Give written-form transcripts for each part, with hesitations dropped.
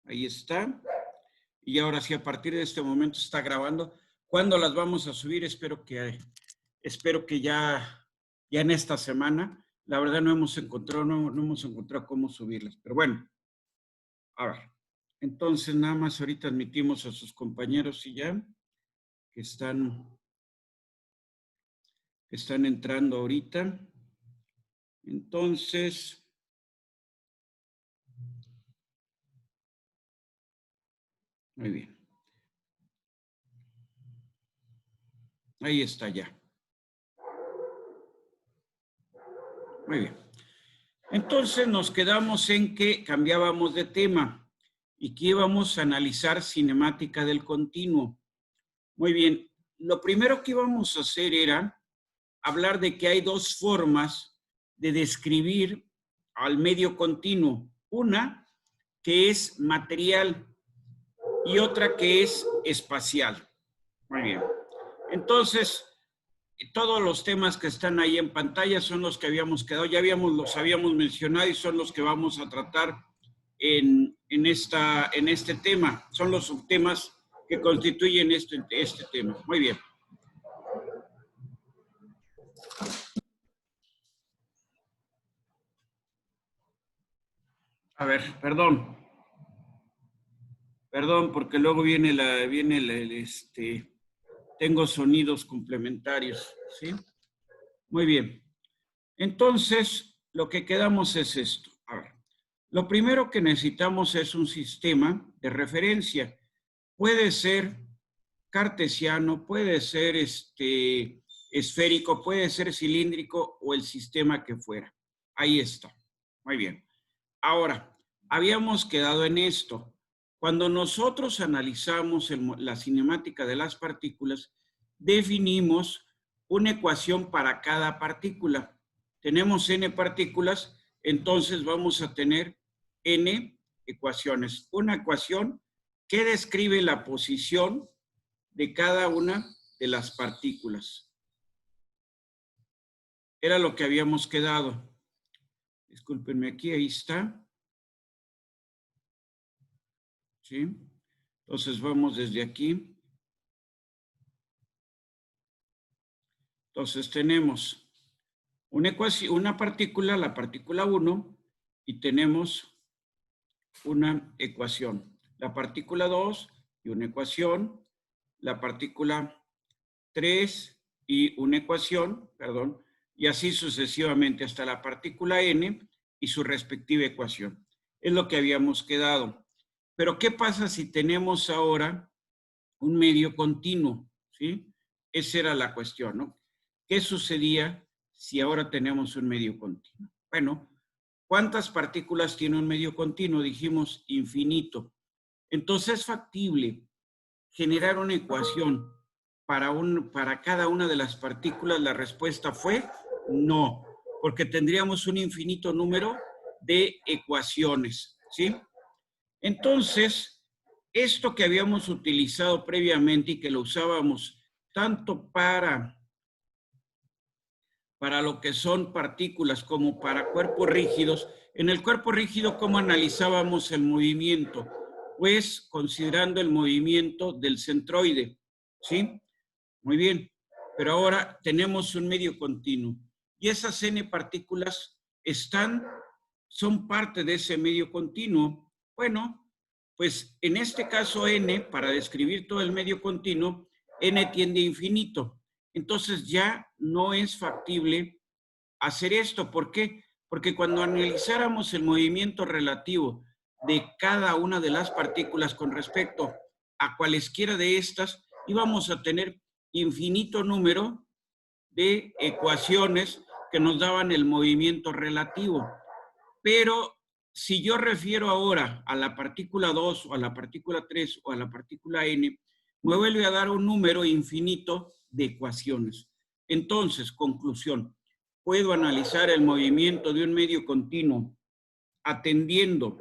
Ahí está. Y ahora sí, a partir de este momento está grabando. ¿Cuándo las vamos a subir? Espero que ya en esta semana. La verdad no hemos encontrado cómo subirlas. Pero bueno, a ver. Entonces, nada más ahorita admitimos a sus compañeros y ya, que están entrando ahorita. Entonces, muy bien. Ahí está ya. Muy bien. Entonces nos quedamos en que cambiábamos de tema y que íbamos a analizar cinemática del continuo. Muy bien. Lo primero que íbamos a hacer era hablar de que hay dos formas de describir al medio continuo. Una que es material y otra que es espacial. Muy bien. Entonces, todos los temas que están ahí en pantalla son los que habíamos quedado, los habíamos mencionado y son los que vamos a tratar en este tema. Son los subtemas que constituyen este tema. Muy bien. A ver, perdón. Perdón, porque luego tengo sonidos complementarios, ¿sí? Muy bien. Entonces, lo que quedamos es esto. A ver, lo primero que necesitamos es un sistema de referencia. Puede ser cartesiano, puede ser esférico, puede ser cilíndrico o el sistema que fuera. Ahí está. Muy bien. Ahora, habíamos quedado en esto. Cuando nosotros analizamos la cinemática de las partículas, definimos una ecuación para cada partícula. Tenemos n partículas, entonces vamos a tener n ecuaciones. Una ecuación que describe la posición de cada una de las partículas. Era lo que habíamos quedado. Discúlpenme aquí, ahí está. ¿Sí? Entonces vamos desde aquí. Entonces tenemos una ecuación, una partícula, la partícula 1, y tenemos una ecuación. La partícula 2 y una ecuación. La partícula 3 y una ecuación, perdón, y así sucesivamente hasta la partícula n y su respectiva ecuación. Es lo que habíamos quedado. Pero ¿qué pasa si tenemos ahora un medio continuo? ¿Sí? Esa era la cuestión, ¿no? ¿Qué sucedía si ahora tenemos un medio continuo? Bueno, ¿cuántas partículas tiene un medio continuo? Dijimos infinito. Entonces es factible generar una ecuación para cada una de las partículas. La respuesta fue no, porque tendríamos un infinito número de ecuaciones, ¿sí? Entonces, esto que habíamos utilizado previamente y que lo usábamos tanto para lo que son partículas como para cuerpos rígidos, en el cuerpo rígido, ¿cómo analizábamos el movimiento? Pues considerando el movimiento del centroide, ¿sí? Muy bien, pero ahora tenemos un medio continuo y esas n partículas son parte de ese medio continuo. Bueno, pues en este caso n, para describir todo el medio continuo, n tiende a infinito. Entonces ya no es factible hacer esto. ¿Por qué? Porque cuando analizáramos el movimiento relativo de cada una de las partículas con respecto a cualesquiera de estas, íbamos a tener infinito número de ecuaciones que nos daban el movimiento relativo. Pero si yo refiero ahora a la partícula 2 o a la partícula 3 o a la partícula n, me vuelve a dar un número infinito de ecuaciones. Entonces, conclusión, puedo analizar el movimiento de un medio continuo atendiendo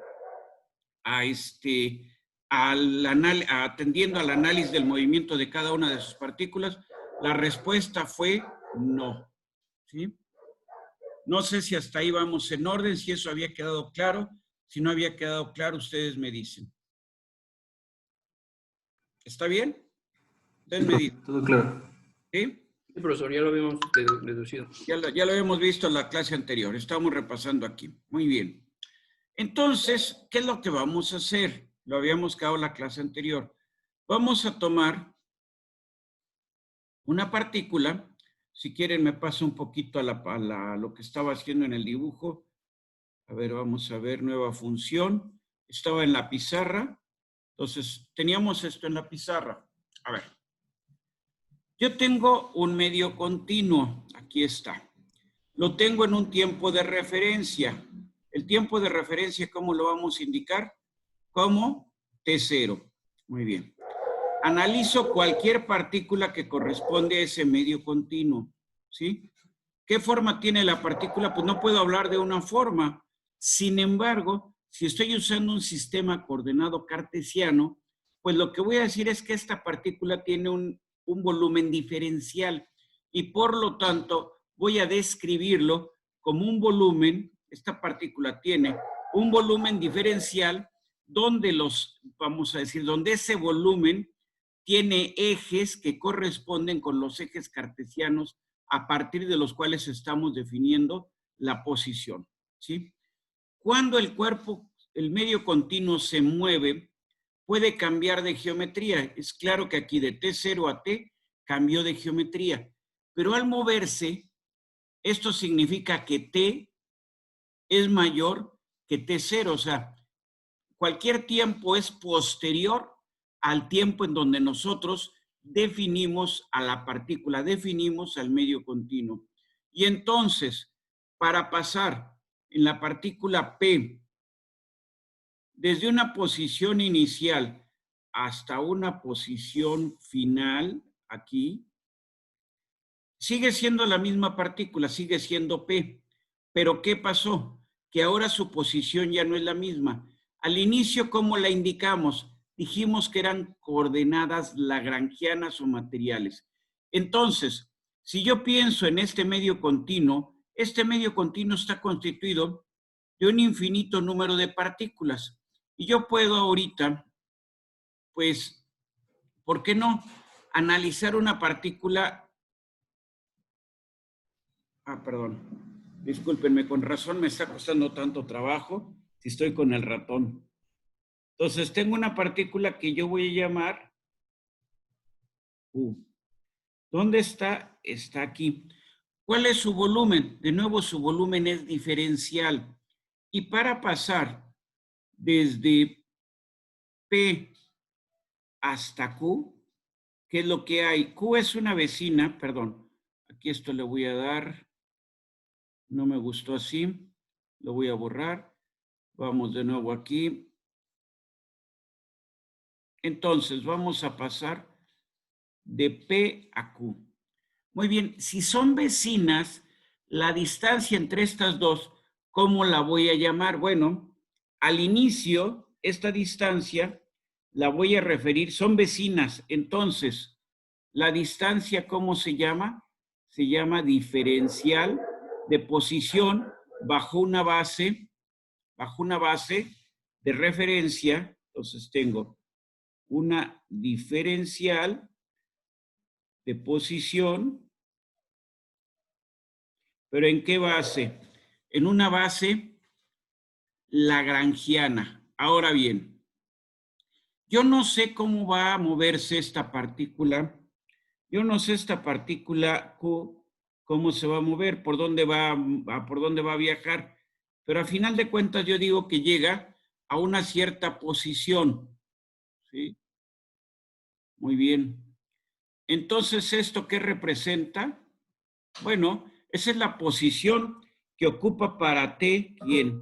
atendiendo al análisis del movimiento de cada una de sus partículas. La respuesta fue no. ¿Sí? No sé si hasta ahí vamos en orden, si eso había quedado claro. Si no había quedado claro, ustedes me dicen. ¿Está bien? Ustedes me dicen, Todo claro. ¿sí? Sí, profesor, ya lo habíamos deducido. Ya lo habíamos visto en la clase anterior. Estamos repasando aquí. Muy bien. Entonces, ¿qué es lo que vamos a hacer? Lo habíamos quedado en la clase anterior. Vamos a tomar una partícula. Si quieren, me paso un poquito a lo que estaba haciendo en el dibujo. A ver, vamos a ver, nueva función. Estaba en la pizarra. Entonces, teníamos esto en la pizarra. A ver. Yo tengo un medio continuo. Aquí está. Lo tengo en un tiempo de referencia. El tiempo de referencia, ¿cómo lo vamos a indicar? Como T0. Muy bien. Analizo cualquier partícula que corresponde a ese medio continuo. ¿Sí? ¿Qué forma tiene la partícula? Pues no puedo hablar de una forma. Sin embargo, si estoy usando un sistema coordenado cartesiano, pues lo que voy a decir es que esta partícula tiene un volumen diferencial y por lo tanto voy a describirlo como un volumen. Esta partícula tiene un volumen diferencial donde vamos a decir, donde ese volumen tiene ejes que corresponden con los ejes cartesianos a partir de los cuales estamos definiendo la posición, ¿sí? Cuando el medio continuo se mueve, puede cambiar de geometría. Es claro que aquí de T0 a T cambió de geometría, pero al moverse, esto significa que T es mayor que T0, o sea, cualquier tiempo es posterior al tiempo en donde nosotros definimos a la partícula, definimos al medio continuo. Y entonces, para pasar en la partícula P desde una posición inicial hasta una posición final, aquí, sigue siendo la misma partícula, sigue siendo P. Pero ¿qué pasó? Que ahora su posición ya no es la misma. Al inicio, ¿cómo la indicamos? Dijimos que eran coordenadas lagrangianas o materiales. Entonces, si yo pienso en este medio continuo está constituido de un infinito número de partículas. Y yo puedo ahorita, pues, ¿por qué no? Analizar una partícula. Perdón. Discúlpenme, con razón me está costando tanto trabajo si estoy con el ratón. Entonces, tengo una partícula que yo voy a llamar U. ¿Dónde está? Está aquí. ¿Cuál es su volumen? De nuevo, su volumen es diferencial. Y para pasar desde P hasta Q, ¿qué es lo que hay? Q es una vecina, perdón, aquí esto le voy a dar, no me gustó así, lo voy a borrar. Vamos de nuevo aquí. Entonces, vamos a pasar de P a Q. Muy bien, si son vecinas, la distancia entre estas dos, ¿cómo la voy a llamar? Bueno, al inicio, esta distancia la voy a referir, son vecinas, entonces, la distancia, ¿cómo se llama? Se llama diferencial de posición bajo una base de referencia. Entonces tengo una diferencial de posición, pero ¿en qué base? En una base lagrangiana. Ahora bien, yo no sé cómo va a moverse esta partícula. Yo no sé esta partícula Q, cómo se va a mover, por dónde va a viajar. Pero a final de cuentas yo digo que llega a una cierta posición. ¿Sí? Muy bien. Entonces, ¿esto qué representa? Bueno, esa es la posición que ocupa para T, ¿quién?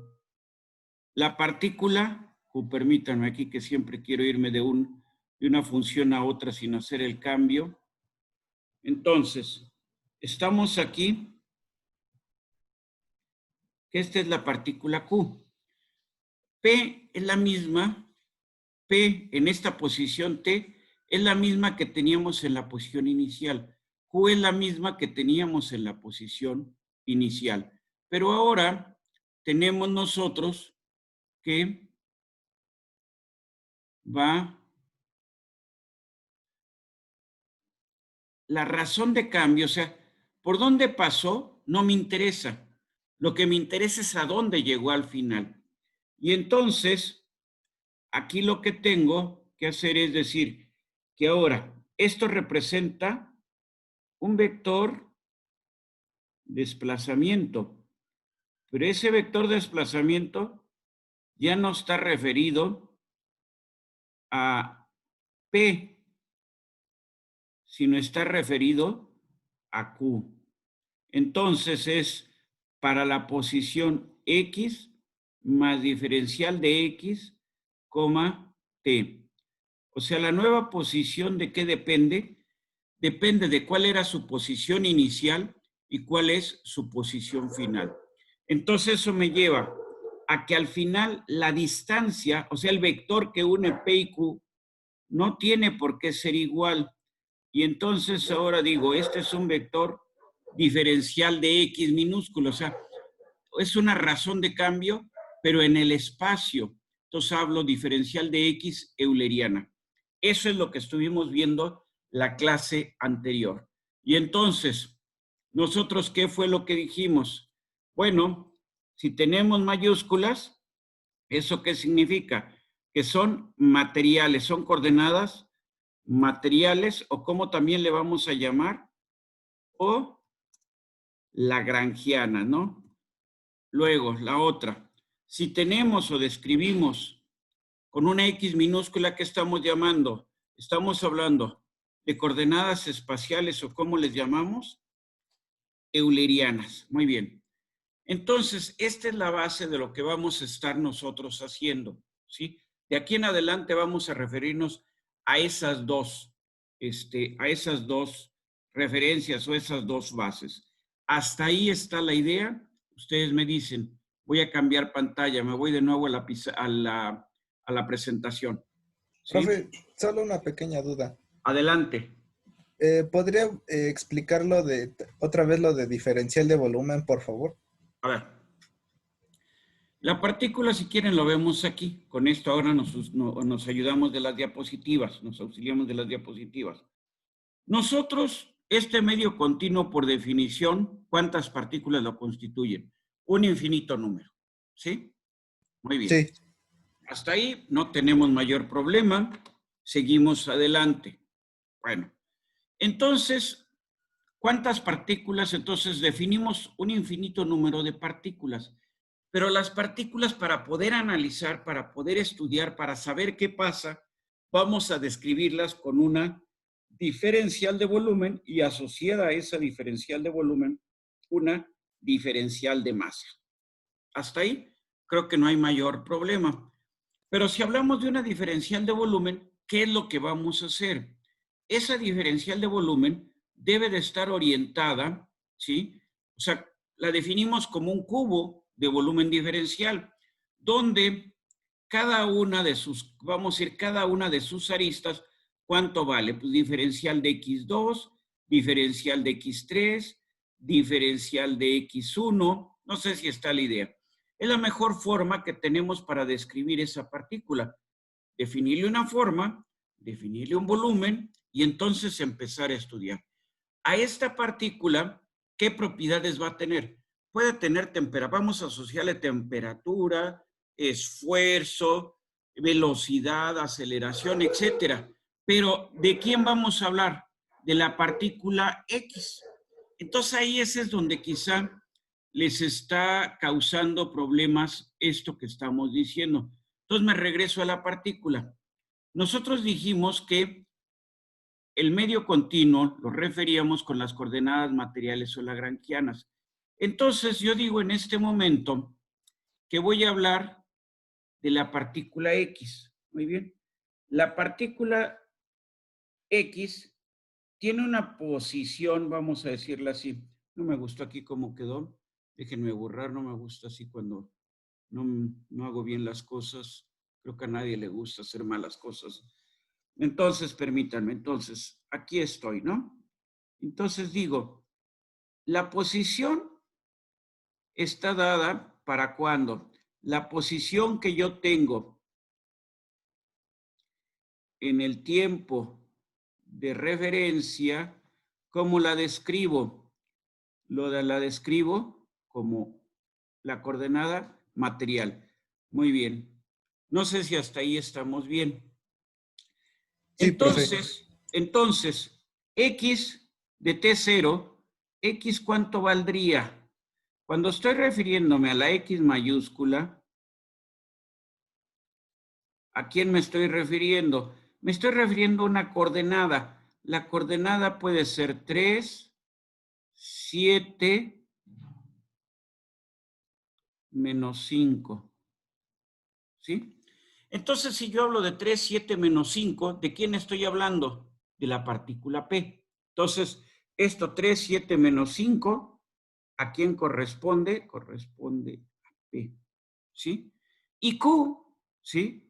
La partícula, permítanme aquí que siempre quiero irme de una función a otra sin hacer el cambio. Entonces, estamos aquí, que esta es la partícula Q. P es la misma, P en esta posición T es la misma que teníamos en la posición inicial. Q es la misma que teníamos en la posición inicial. Pero ahora tenemos nosotros que va la razón de cambio, o sea, por dónde pasó, no me interesa. Lo que me interesa es a dónde llegó al final. Y entonces, aquí lo que tengo que hacer es decir que ahora esto representa un vector desplazamiento, pero ese vector desplazamiento ya no está referido a P, sino está referido a Q. Entonces es para la posición X más diferencial de X, coma T. O sea, la nueva posición ¿de qué depende? Depende de cuál era su posición inicial y cuál es su posición final. Entonces eso me lleva a que al final la distancia, o sea, el vector que une P y Q, no tiene por qué ser igual. Y entonces ahora digo, este es un vector diferencial de X minúsculo, o sea, es una razón de cambio, pero en el espacio. Entonces hablo diferencial de X euleriana. Eso es lo que estuvimos viendo la clase anterior. Y entonces, nosotros, ¿qué fue lo que dijimos? Bueno, si tenemos mayúsculas, ¿eso qué significa? Que son materiales, son coordenadas materiales, o como también le vamos a llamar, o lagrangiana, ¿no? Luego, la otra. Si tenemos o describimos con una X minúscula, ¿qué estamos llamando? Estamos hablando de coordenadas espaciales o ¿cómo les llamamos? Eulerianas. Muy bien. Entonces, esta es la base de lo que vamos a estar nosotros haciendo, ¿sí? De aquí en adelante vamos a referirnos a esas dos referencias o esas dos bases. Hasta ahí está la idea. Ustedes me dicen, voy a cambiar pantalla, me voy de nuevo a la presentación, ¿sí? Profe, solo una pequeña duda. Adelante. ¿Podría explicarlo otra vez lo de diferencial de volumen, por favor? A ver. La partícula, si quieren, lo vemos aquí. Con esto ahora nos ayudamos de las diapositivas, nos auxiliamos de las diapositivas. Nosotros, este medio continuo, por definición, ¿cuántas partículas lo constituyen? Un infinito número, ¿sí? Muy bien. Sí. Hasta ahí no tenemos mayor problema. Seguimos adelante. Bueno, entonces, ¿cuántas partículas? Entonces, definimos un infinito número de partículas. Pero las partículas, para poder analizar, para poder estudiar, para saber qué pasa, vamos a describirlas con una diferencial de volumen y asociada a esa diferencial de volumen, una diferencial de masa. Hasta ahí creo que no hay mayor problema. Pero si hablamos de una diferencial de volumen, ¿qué es lo que vamos a hacer? Esa diferencial de volumen debe de estar orientada, ¿sí? O sea, la definimos como un cubo de volumen diferencial, donde cada una de sus, vamos a decir, cada una de sus aristas, ¿cuánto vale? Pues diferencial de X2, diferencial de X3, diferencial de X1, no sé si está la idea. Es la mejor forma que tenemos para describir esa partícula. Definirle una forma, definirle un volumen y entonces empezar a estudiar. A esta partícula, ¿qué propiedades va a tener? Puede tener temperatura, vamos a asociarle temperatura, esfuerzo, velocidad, aceleración, etcétera. Pero, ¿de quién vamos a hablar? De la partícula X. Entonces ahí ese es donde quizá les está causando problemas esto que estamos diciendo. Entonces me regreso a la partícula. Nosotros dijimos que el medio continuo lo referíamos con las coordenadas materiales o lagrangianas. Entonces yo digo en este momento que voy a hablar de la partícula X. Muy bien. La partícula X tiene una posición, vamos a decirla así. No me gustó aquí cómo quedó. Déjenme borrar, no me gusta así cuando no hago bien las cosas. Creo que a nadie le gusta hacer malas cosas. Entonces, permítanme, entonces, aquí estoy, ¿no? Entonces digo, la posición está dada para cuando la posición que yo tengo en el tiempo de referencia ¿Cómo la describo? La describo como la coordenada material. Muy bien. No sé si hasta ahí estamos bien. Sí, profe. Entonces, X de T0, X ¿cuánto valdría? Cuando estoy refiriéndome a la X mayúscula, ¿a quién me estoy refiriendo? Me estoy refiriendo a una coordenada. La coordenada puede ser 3, 7, menos 5. ¿Sí? Entonces, si yo hablo de 3, 7, menos 5, ¿de quién estoy hablando? De la partícula P. Entonces, esto 3, 7, menos 5, ¿a quién corresponde? Corresponde a P. ¿Sí? Y Q, ¿sí?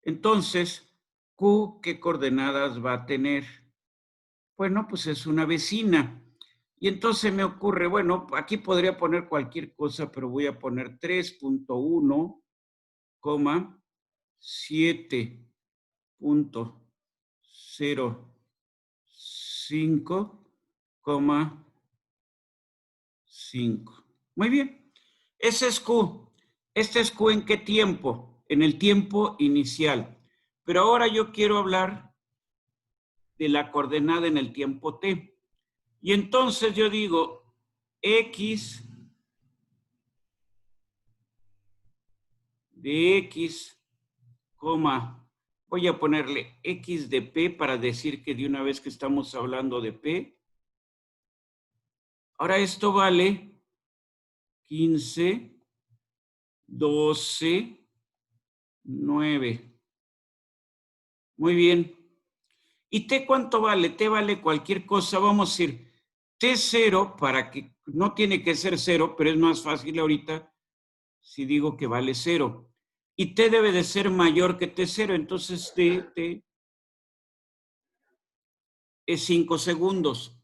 Entonces, Q, ¿qué coordenadas va a tener? Bueno, pues es una vecina. Y entonces me ocurre, bueno, aquí podría poner cualquier cosa, pero voy a poner 3.1, 7.05, 5. Muy bien. Ese es Q. Este es Q en qué tiempo? En el tiempo inicial. Pero ahora yo quiero hablar de la coordenada en el tiempo t. Y entonces yo digo x de x, voy a ponerle x de p para decir que de una vez que estamos hablando de p. Ahora esto vale 15, 12, 9. Muy bien. ¿Y t cuánto vale? T vale cualquier cosa. Vamos a decir T0 para que no tiene que ser 0, pero es más fácil ahorita si digo que vale 0. Y T debe de ser mayor que T0, entonces T es 5 segundos.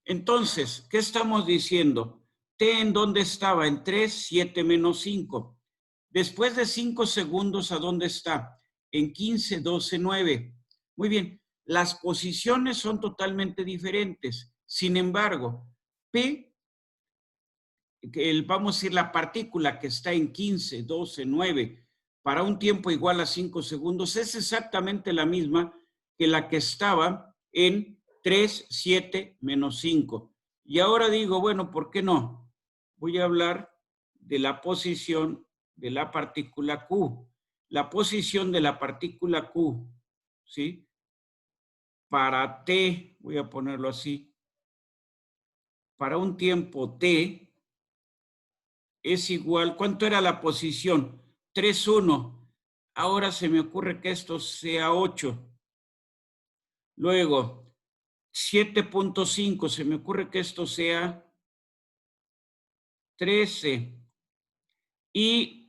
Entonces, ¿qué estamos diciendo? T en dónde estaba, en 3, 7 menos 5. Después de 5 segundos, ¿a dónde está? En 15, 12, 9. Muy bien, las posiciones son totalmente diferentes. Sin embargo, P, vamos a decir la partícula que está en 15, 12, 9, para un tiempo igual a 5 segundos, es exactamente la misma que la que estaba en 3, 7, menos 5. Y ahora digo, bueno, ¿por qué no? Voy a hablar de la posición de la partícula Q. La posición de la partícula Q, ¿sí? Para T, voy a ponerlo así, para un tiempo T, es igual, ¿cuánto era la posición? 3,1. Ahora se me ocurre que esto sea 8. Luego, 7.5, se me ocurre que esto sea 13. Y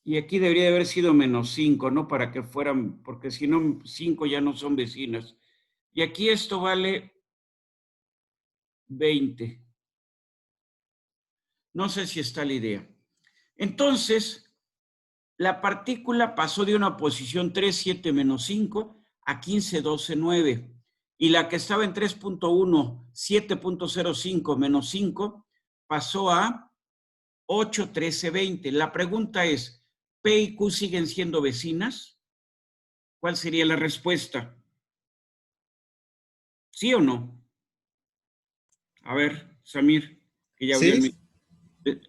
y aquí debería de haber sido menos 5, ¿no? Para que fueran, porque si no, 5 ya no son vecinas. Y aquí esto vale 20. No sé si está la idea. Entonces, la partícula pasó de una posición 3, 7, menos 5 a 15, 12, 9. Y la que estaba en 3.1, 7.05 menos 5, pasó a 8, 13, 20. La pregunta es, ¿P y Q siguen siendo vecinas? ¿Cuál sería la respuesta? ¿Sí o no? A ver, Samir, que ya vio Sí, en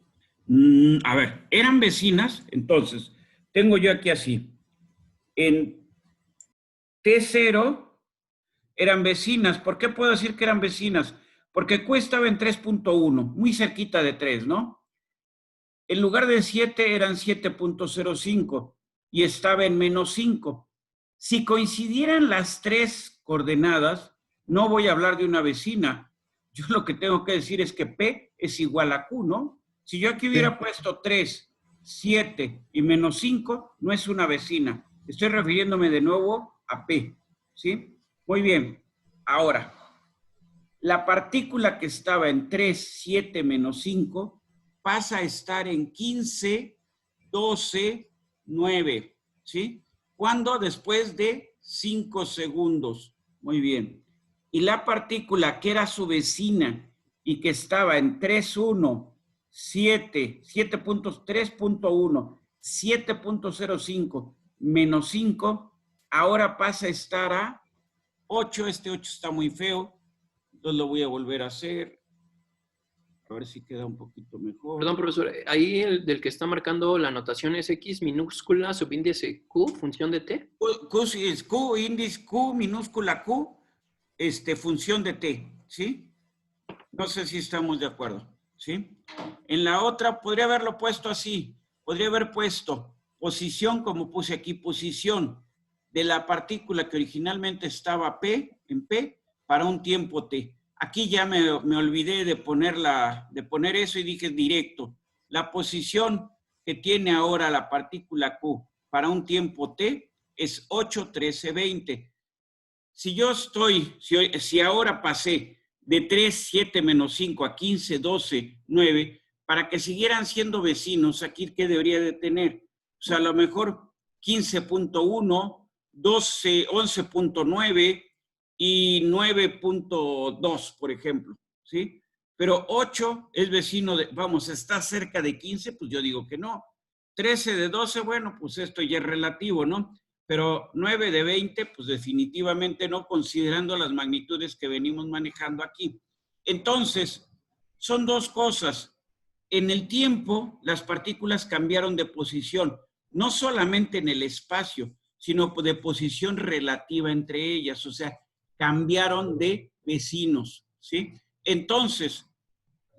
mi... A ver, ¿eran vecinas? Entonces, tengo yo aquí así. En T0 eran vecinas. ¿Por qué puedo decir que eran vecinas? Porque Q estaba en 3.1, muy cerquita de 3, ¿no? En lugar de 7 eran 7.05 y estaba en menos 5. Si coincidieran las tres coordenadas, no voy a hablar de una vecina. Yo lo que tengo que decir es que P es igual a Q, ¿no? Si yo aquí sí. hubiera puesto 3, 7 y menos 5, no es una vecina. Estoy refiriéndome de nuevo a P, ¿sí? Muy bien. Ahora, la partícula que estaba en 3, 7 menos 5 pasa a estar en 15, 12, 9, ¿sí? ¿Cuándo? Después de 5 segundos. Muy bien. y la partícula que era su vecina y que estaba en 3.1, 7, 7.3.1, 7.05 menos 5, ahora pasa a estar a 8. Este 8 está muy feo, entonces lo voy a volver a hacer. A ver si queda un poquito mejor. Perdón, profesor, ahí el del que está marcando la notación es X minúscula, subíndice Q, función de T. Q es Q, índice Q, minúscula Q, función de T, ¿sí? No sé si estamos de acuerdo, ¿sí? En la otra podría haberlo puesto así, podría haber puesto posición, como puse aquí, posición de la partícula que originalmente estaba P, en P, para un tiempo T. Aquí ya me olvidé de poner eso y dije directo. La posición que tiene ahora la partícula Q para un tiempo T es 8, 13, 20. Si ahora pasé de 3, 7 menos 5 a 15, 12, 9, para que siguieran siendo vecinos, aquí, ¿qué debería de tener? O sea, a lo mejor 15.1, 12, 11.9 y 9.2, por ejemplo, ¿sí? Pero 8 es vecino de, vamos, está cerca de 15, pues yo digo que no. 13 de 12, bueno, pues esto ya es relativo, ¿no? Pero 9 de 20, pues definitivamente no, considerando las magnitudes que venimos manejando aquí. Entonces, son dos cosas. En el tiempo, las partículas cambiaron de posición, no solamente en el espacio, sino de posición relativa entre ellas, o sea, cambiaron de vecinos, ¿sí? Entonces,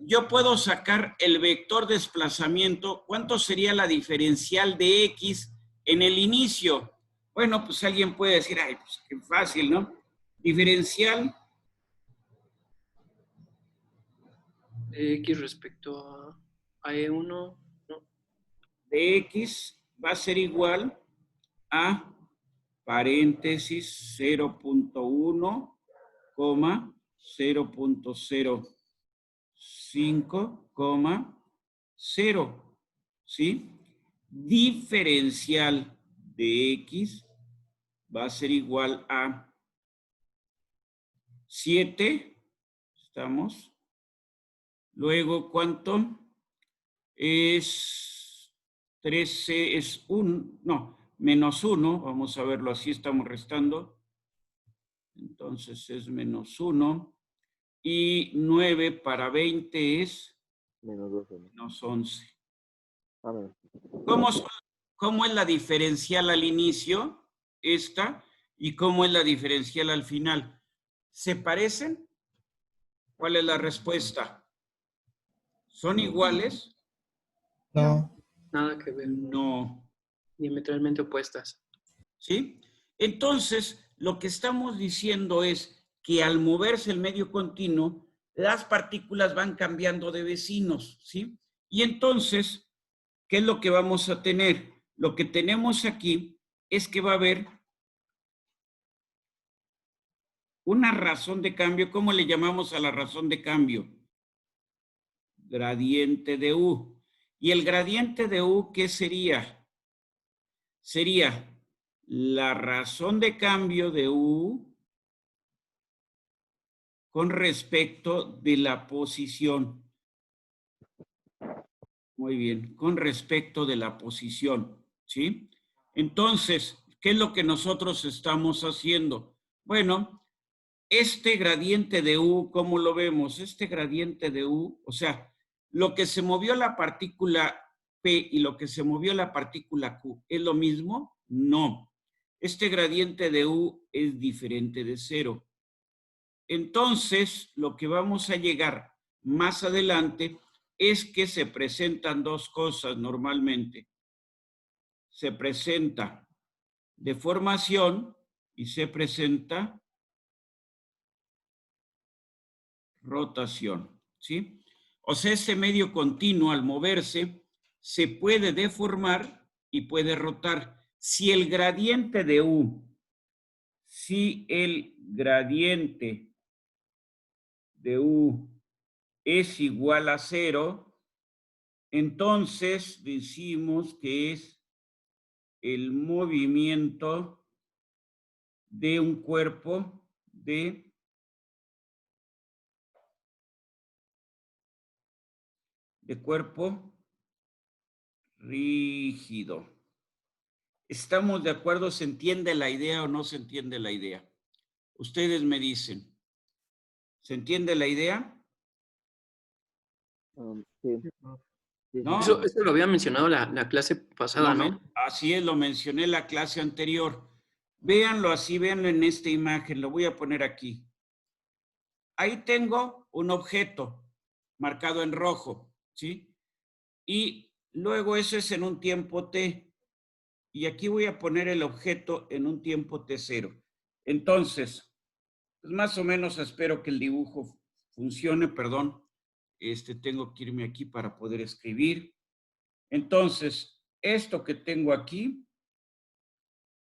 yo puedo sacar el vector desplazamiento. ¿Cuánto sería la diferencial de X en el inicio? Bueno, pues alguien puede decir, ay, pues qué fácil, ¿no? Diferencial X respecto a E1, no. de X va a ser igual a paréntesis 0.1, 0.05, 0, ¿sí? Diferencial de X va a ser igual a 7, ¿estamos? Luego, ¿cuánto? Es 13, es 1, no, menos 1, vamos a verlo así, estamos restando. Entonces es menos 1. Y 9 para 20 es Menos 12. menos 11. Ah, menos. ¿Cómo es la diferencial al inicio? Esta. ¿Y cómo es la diferencial al final? ¿Se parecen? ¿Cuál es la respuesta? ¿Son iguales? No. Nada que ver. No. Diametralmente opuestas. ¿Sí? Entonces, lo que estamos diciendo es que al moverse el medio continuo, las partículas van cambiando de vecinos, ¿sí? Y entonces, ¿qué es lo que vamos a tener? Lo que tenemos aquí es que va a haber una razón de cambio. ¿Cómo le llamamos a la razón de cambio? Gradiente de U. ¿Y el gradiente de U qué sería? Sería la razón de cambio de U con respecto de la posición. Muy bien, con respecto de la posición, ¿sí? Entonces, ¿qué es lo que nosotros estamos haciendo? Bueno, este gradiente de U, ¿cómo lo vemos? Este gradiente de U, o sea, lo que se movió la partícula P y lo que se movió la partícula Q, ¿es lo mismo? No. Este gradiente de U es diferente de 0. Entonces, lo que vamos a llegar más adelante es que se presentan dos cosas normalmente. Se presenta deformación y se presenta rotación, ¿sí? O sea, ese medio continuo al moverse se puede deformar y puede rotar. Si el gradiente de U, es igual a 0, entonces decimos que es el movimiento de un cuerpo de de cuerpo rígido. ¿Estamos de acuerdo? ¿Se entiende la idea o no se entiende la idea? Ustedes me dicen. ¿Se entiende la idea? Sí. Sí, ¿No? Eso lo había mencionado la clase pasada, ¿no? Así es, lo mencioné en la clase anterior. Véanlo así, véanlo en esta imagen, lo voy a poner aquí. Ahí tengo un objeto marcado en rojo, ¿sí? Y luego eso es en un tiempo t. Y aquí voy a poner el objeto en un tiempo t0. Entonces, pues más o menos espero que el dibujo funcione, perdón. Tengo que irme aquí para poder escribir. Entonces, esto que tengo aquí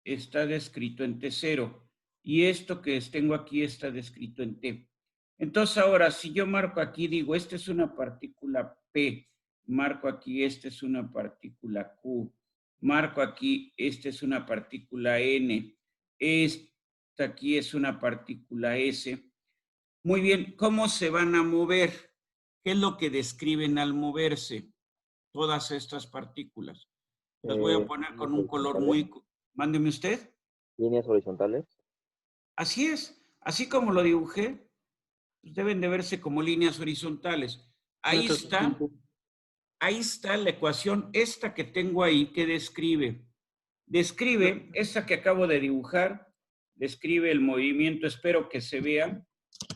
está descrito en T0 y esto que tengo aquí está descrito en T. Entonces ahora, si yo marco aquí, digo, esta es una partícula P, marco aquí, esta es una partícula Q, marco aquí, esta es una partícula N, esta aquí es una partícula S. Muy bien, ¿cómo se van a mover? ¿Qué es lo que describen al moverse todas estas partículas? Las voy a poner con un color muy... Mándeme usted. Líneas horizontales. Así es. Así como lo dibujé, pues deben de verse como líneas horizontales. Ahí está la ecuación, esta que tengo ahí, que describe. Describe, esta que acabo de dibujar, describe el movimiento, espero que se vea.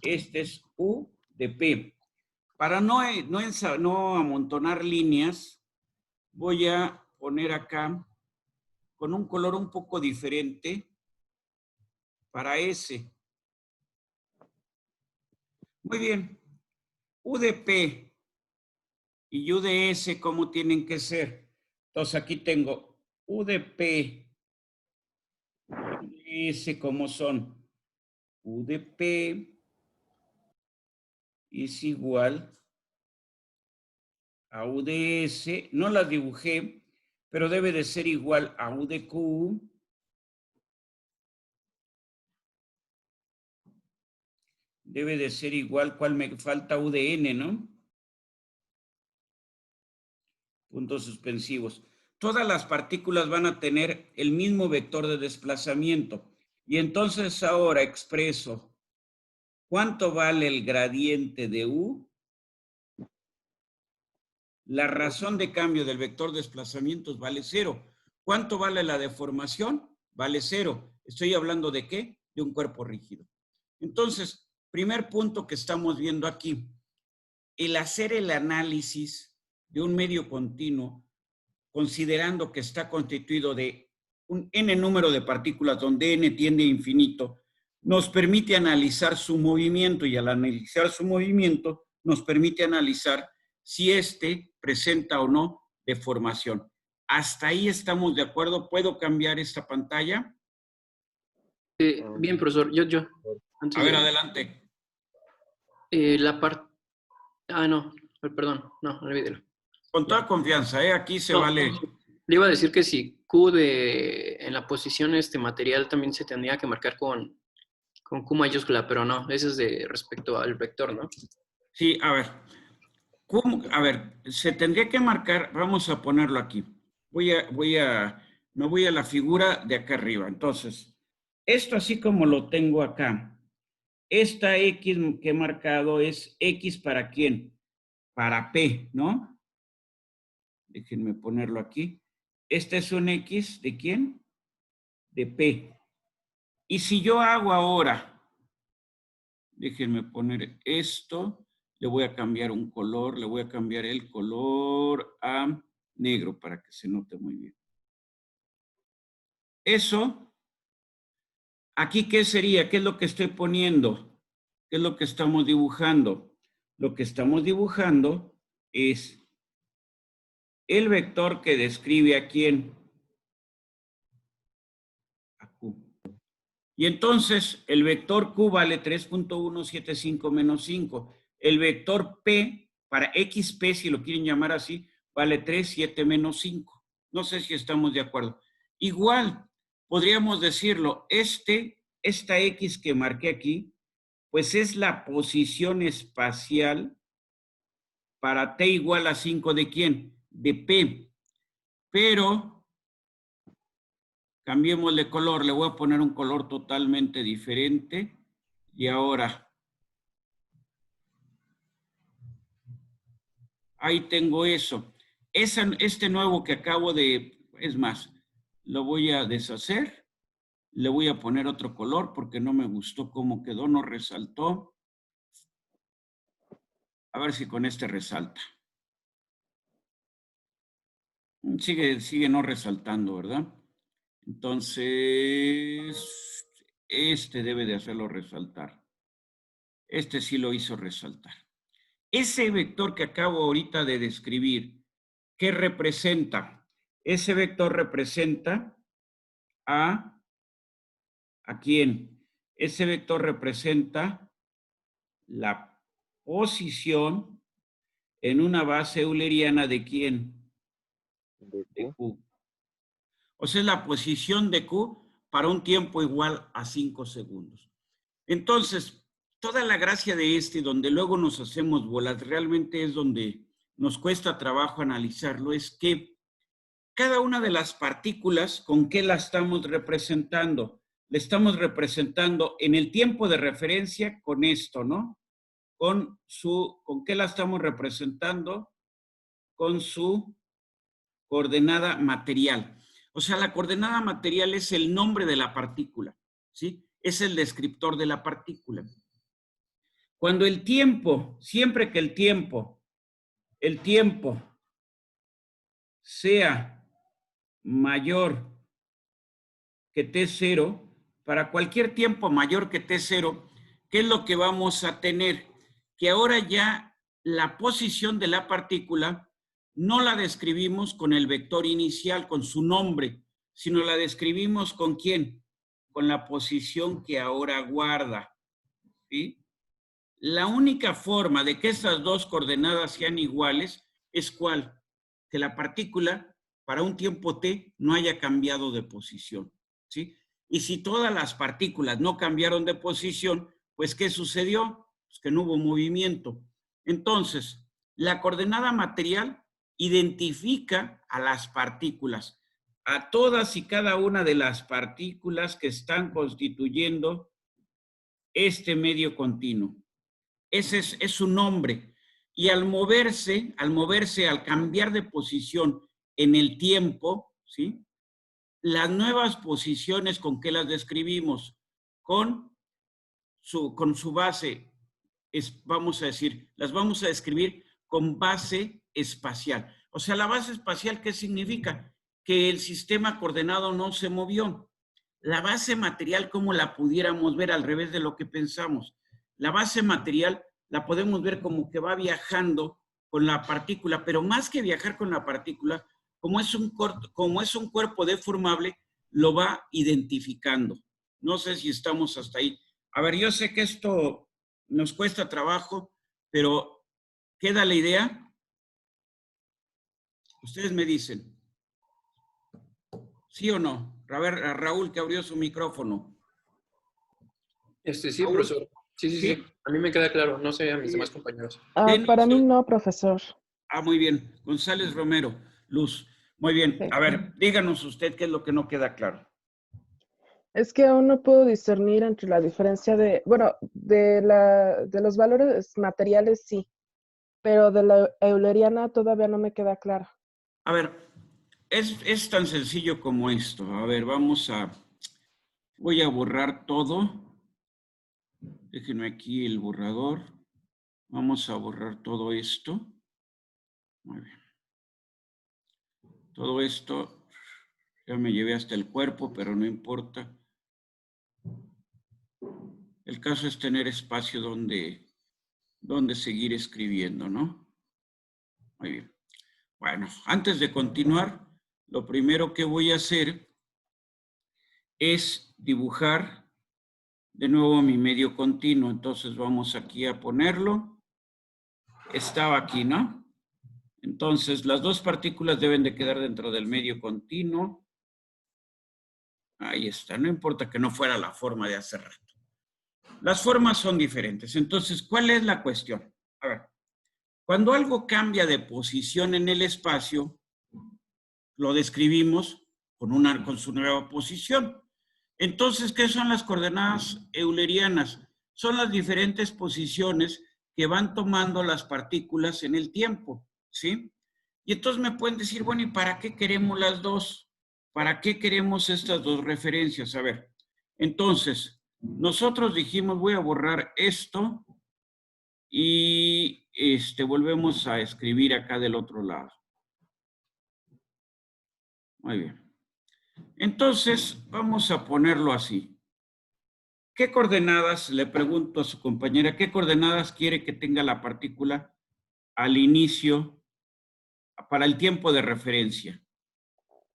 Este es U de P. Para no amontonar líneas, voy a poner acá con un color un poco diferente para S. Muy bien. U de P y U de S, ¿cómo tienen que ser? Entonces aquí tengo U de P y U de S, ¿cómo son? U de P es igual a U de S. No las dibujé, pero debe de ser igual a U de Q. Debe de ser igual, ¿cuál me falta? U de N, ¿no? Puntos suspensivos. Todas las partículas van a tener el mismo vector de desplazamiento. Y entonces ahora expreso cuánto vale el gradiente de U. La razón de cambio del vector de desplazamientos vale 0. ¿Cuánto vale la deformación? Vale 0. ¿Estoy hablando de qué? De un cuerpo rígido. Entonces, primer punto que estamos viendo aquí. El hacer el análisis de un medio continuo, considerando que está constituido de un n número de partículas donde n tiende a infinito, nos permite analizar su movimiento y al analizar su movimiento nos permite analizar si éste presenta o no deformación. ¿Hasta ahí estamos de acuerdo? ¿Puedo cambiar esta pantalla? Bien, profesor. Yo. A ver, adelante. La parte... Ah, no. Perdón. No, olvídelo. Con toda confianza, ¿eh? Aquí se No, vale. le iba a decir que si Q en la posición material también se tendría que marcar con Q mayúscula, pero no, eso es de respecto al vector, ¿no? Sí, a ver. A ver, se tendría que marcar, vamos a ponerlo aquí. Me voy a la figura de acá arriba. Entonces, esto así como lo tengo acá, esta X que he marcado es X para quién? Para P, ¿no? Déjenme ponerlo aquí. Este es un X de quién? De P. Y si yo hago ahora, déjenme poner esto, le voy a cambiar un color, le voy a cambiar el color a negro para que se note muy bien. Eso, aquí, ¿qué sería? ¿Qué es lo que estoy poniendo? ¿Qué es lo que estamos dibujando? Lo que estamos dibujando es el vector que describe a quién. A Q. Y entonces, el vector Q vale 3.175 menos 5. El vector P, para XP, si lo quieren llamar así, vale 3, 7 menos 5. No sé si estamos de acuerdo. Igual, podríamos decirlo, esta X que marqué aquí, pues es la posición espacial para t igual a 5 ¿de quién? De P. Pero, cambiémosle color, le voy a poner un color totalmente diferente. Y ahora, ahí tengo eso. Este nuevo que acabo de, es más, lo voy a deshacer. Le voy a poner otro color porque no me gustó cómo quedó, no resaltó. A ver si con este resalta. Sigue no resaltando, ¿verdad? Entonces, este debe de hacerlo resaltar. Este sí lo hizo resaltar. Ese vector que acabo ahorita de describir, ¿qué representa? Ese vector representa ¿a quién? Ese vector representa la posición en una base euleriana ¿de quién? De De Q. Q. O sea, es la posición de Q para un tiempo igual a 5 segundos. Entonces, toda la gracia de donde luego nos hacemos bolas, realmente es donde nos cuesta trabajo analizarlo, es que cada una de las partículas, ¿con qué la estamos representando? Le estamos representando en el tiempo de referencia con esto, ¿no? ¿Con qué la estamos representando? Con su coordenada material. O sea, la coordenada material es el nombre de la partícula, ¿sí? Es el descriptor de la partícula. Cuando el tiempo, siempre que el tiempo sea mayor que t0, para cualquier tiempo mayor que t0, ¿qué es lo que vamos a tener? Que ahora ya la posición de la partícula no la describimos con el vector inicial, con su nombre, sino la describimos ¿con quién? Con la posición que ahora guarda, ¿sí? La única forma de que estas dos coordenadas sean iguales es ¿cuál? Que la partícula para un tiempo t no haya cambiado de posición, ¿sí? Y si todas las partículas no cambiaron de posición, pues ¿qué sucedió? Pues que no hubo movimiento. Entonces, la coordenada material identifica a las partículas, a todas y cada una de las partículas que están constituyendo este medio continuo. Ese es su nombre. Y al moverse, al cambiar de posición en el tiempo, ¿sí? Las nuevas posiciones, ¿con qué las describimos? Con su base, vamos a decir, las vamos a describir con base espacial. O sea, la base espacial, ¿qué significa? Que el sistema coordenado no se movió. La base material, ¿cómo la pudiéramos ver al revés de lo que pensamos? La base material la podemos ver como que va viajando con la partícula, pero más que viajar con la partícula, como es un cuerpo deformable, lo va identificando. No sé si estamos hasta ahí. A ver, yo sé que esto nos cuesta trabajo, pero ¿queda la idea? Ustedes me dicen, ¿sí o no? A ver, a Raúl que abrió su micrófono. Sí, Raúl, profesor. Sí, sí, ¿sí? sí. A mí me queda claro. No sé a mis Muy demás bien. compañeros. Denis, Para mí no, profesor. muy bien. González Romero, Luz. Muy bien. Sí. A ver, díganos usted qué es lo que no queda claro. Es que aún no puedo discernir entre la diferencia de, bueno, de los valores materiales sí, pero de la euleriana todavía no me queda claro. A ver, es tan sencillo como esto. A ver, voy a borrar todo. Déjenme aquí el borrador. Vamos a borrar todo esto. Muy bien. Todo esto ya me llevé hasta el cuerpo, pero no importa. El caso es tener espacio donde seguir escribiendo, ¿no? Muy bien. Bueno, antes de continuar, lo primero que voy a hacer es dibujar de nuevo mi medio continuo. Entonces vamos aquí a ponerlo. Estaba aquí, ¿no? Entonces las dos partículas deben de quedar dentro del medio continuo. Ahí está, no importa que no fuera la forma de hace rato. Las formas son diferentes. Entonces, ¿cuál es la cuestión? A ver, Cuando algo cambia de posición en el espacio, lo describimos con su nueva posición. Entonces, ¿qué son las coordenadas eulerianas? Son las diferentes posiciones que van tomando las partículas en el tiempo, ¿sí? Y entonces me pueden decir, bueno, ¿y para qué queremos las dos? ¿Para qué queremos estas dos referencias? A ver, entonces, nosotros dijimos, voy a borrar esto y volvemos a escribir acá del otro lado. Muy bien. Entonces, vamos a ponerlo así. ¿Qué coordenadas, le pregunto a su compañera, qué coordenadas quiere que tenga la partícula al inicio para el tiempo de referencia?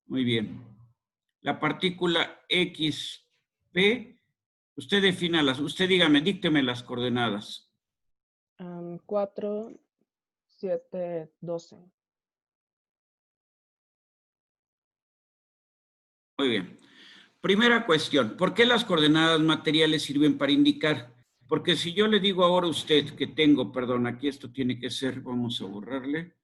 Muy bien. La partícula XP, usted defínalas, usted dígame, dícteme las coordenadas. 4, 7, 12. Muy bien. Primera cuestión, ¿por qué las coordenadas materiales sirven para indicar? Porque si yo le digo ahora a usted que tengo, perdón, aquí esto tiene que ser, vamos a borrarle,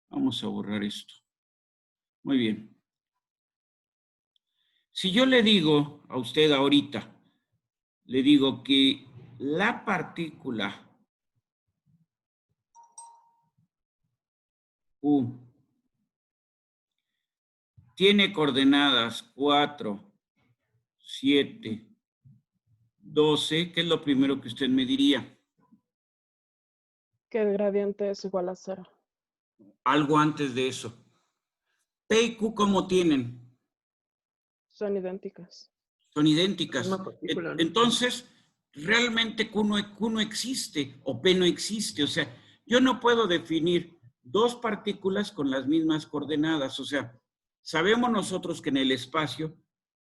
vamos a borrar esto. Muy bien. Si yo le digo a usted ahorita, le digo que la partícula U tiene coordenadas 4, 7, 12, ¿qué es lo primero que usted me diría? Que el gradiente es igual a 0. Algo antes de eso. P y Q, ¿cómo tienen? Son idénticas. Son idénticas. Misma partícula, ¿no? Entonces, realmente Q no existe o P no existe. O sea, yo no puedo definir dos partículas con las mismas coordenadas. O sea, sabemos nosotros que en el espacio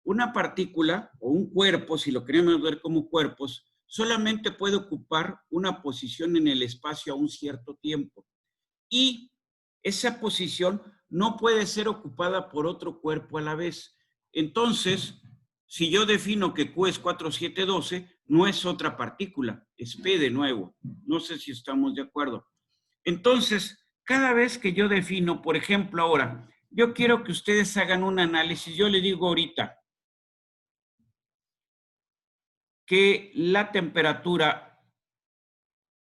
una partícula o un cuerpo, si lo queremos ver como cuerpos, solamente puede ocupar una posición en el espacio a un cierto tiempo. Y esa posición no puede ser ocupada por otro cuerpo a la vez. Entonces, si yo defino que Q es 4, 7, 12, no es otra partícula, es P de nuevo. No sé si estamos de acuerdo. Entonces, cada vez que yo defino, por ejemplo, ahora, yo quiero que ustedes hagan un análisis. Yo le digo ahorita que la temperatura,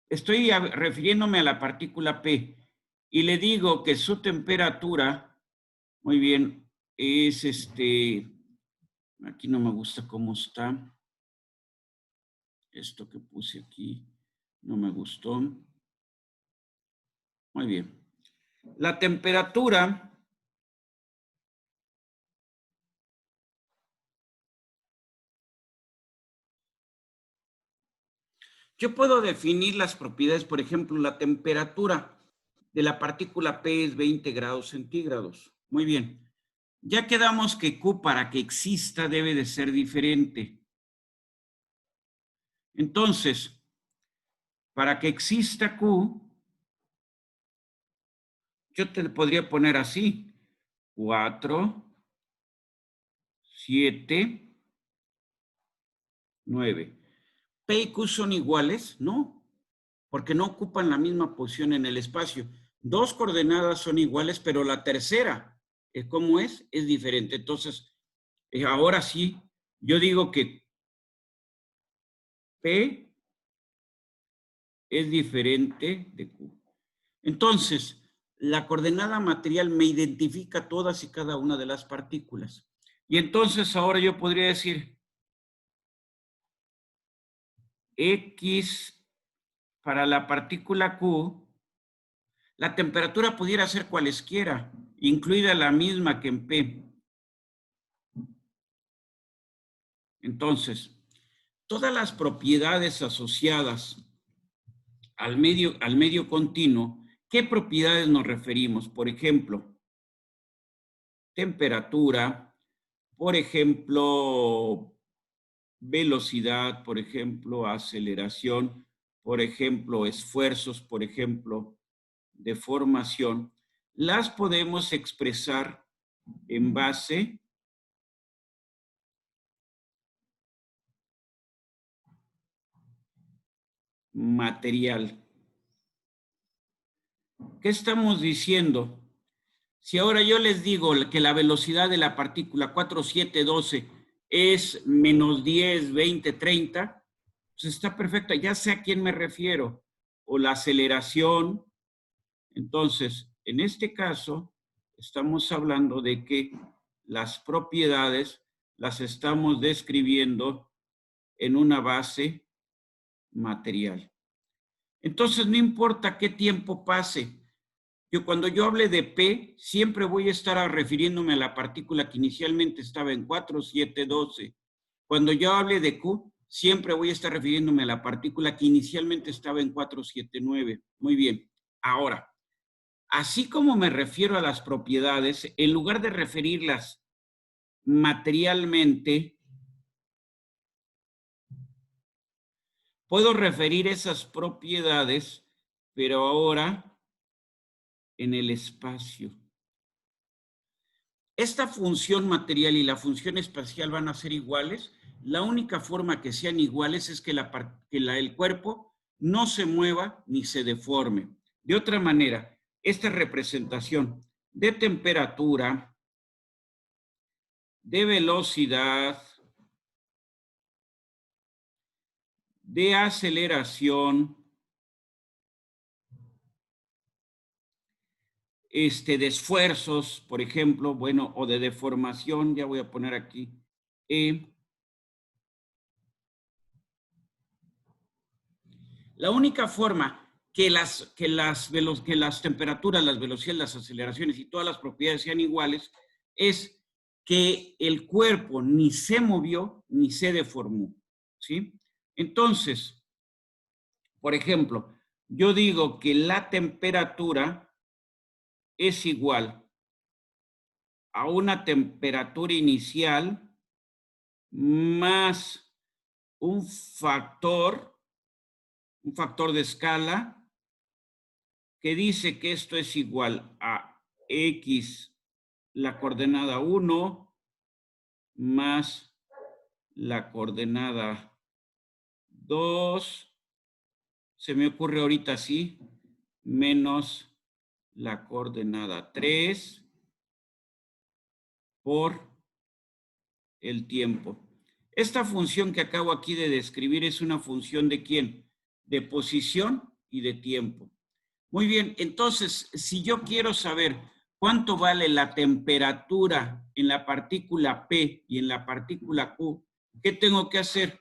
estoy refiriéndome a la partícula P, y le digo que su temperatura, muy bien, es aquí no me gusta cómo está, esto que puse aquí no me gustó. Muy bien. La temperatura yo puedo definir las propiedades, por ejemplo, la temperatura de la partícula P es 20 grados centígrados. Muy bien. Ya quedamos que Q para que exista debe de ser diferente. Entonces, para que exista Q, yo te podría poner así, 4, 7, 9. P y Q son iguales, ¿no? Porque no ocupan la misma posición en el espacio. Dos coordenadas son iguales, pero la tercera, ¿cómo es? Es diferente. Entonces, ahora sí, yo digo que P es diferente de Q. Entonces, la coordenada material me identifica todas y cada una de las partículas. Y entonces ahora yo podría decir X para la partícula Q, la temperatura pudiera ser cualesquiera, incluida la misma que en P. Entonces, todas las propiedades asociadas al medio continuo, ¿qué propiedades nos referimos? Por ejemplo, temperatura, por ejemplo, velocidad, por ejemplo, aceleración, por ejemplo, esfuerzos, por ejemplo, deformación, las podemos expresar en base material. ¿Qué estamos diciendo? Si ahora yo les digo que la velocidad de la partícula 4, 7, 12 es menos 10, 20, 30, pues está perfecta, ya sé a quién me refiero. O la aceleración. Entonces, en este caso, estamos hablando de que las propiedades las estamos describiendo en una base material. Entonces, no importa qué tiempo pase. Cuando yo hable de P, siempre voy a estar refiriéndome a la partícula que inicialmente estaba en 4, 7, 12. Cuando yo hable de Q, siempre voy a estar refiriéndome a la partícula que inicialmente estaba en 4, 7, 9. Muy bien. Ahora, así como me refiero a las propiedades, en lugar de referirlas materialmente, puedo referir esas propiedades, pero ahora en el espacio. Esta función material y la función espacial van a ser iguales. La única forma que sean iguales es que el cuerpo no se mueva ni se deforme. De otra manera, esta representación de temperatura, de velocidad, de aceleración, de esfuerzos, por ejemplo, bueno, o de deformación, ya voy a poner aquí La única forma que las temperaturas, las velocidades, las aceleraciones y todas las propiedades sean iguales es que el cuerpo ni se movió ni se deformó, ¿sí? Entonces, por ejemplo, yo digo que la temperatura es igual a una temperatura inicial más un factor de escala que dice que esto es igual a X, la coordenada 1, más la coordenada 2, se me ocurre ahorita así, menos la coordenada 3 por el tiempo. Esta función que acabo aquí de describir es una función ¿de quién? De posición y de tiempo. Muy bien, entonces, si yo quiero saber cuánto vale la temperatura en la partícula P y en la partícula Q, ¿qué tengo que hacer?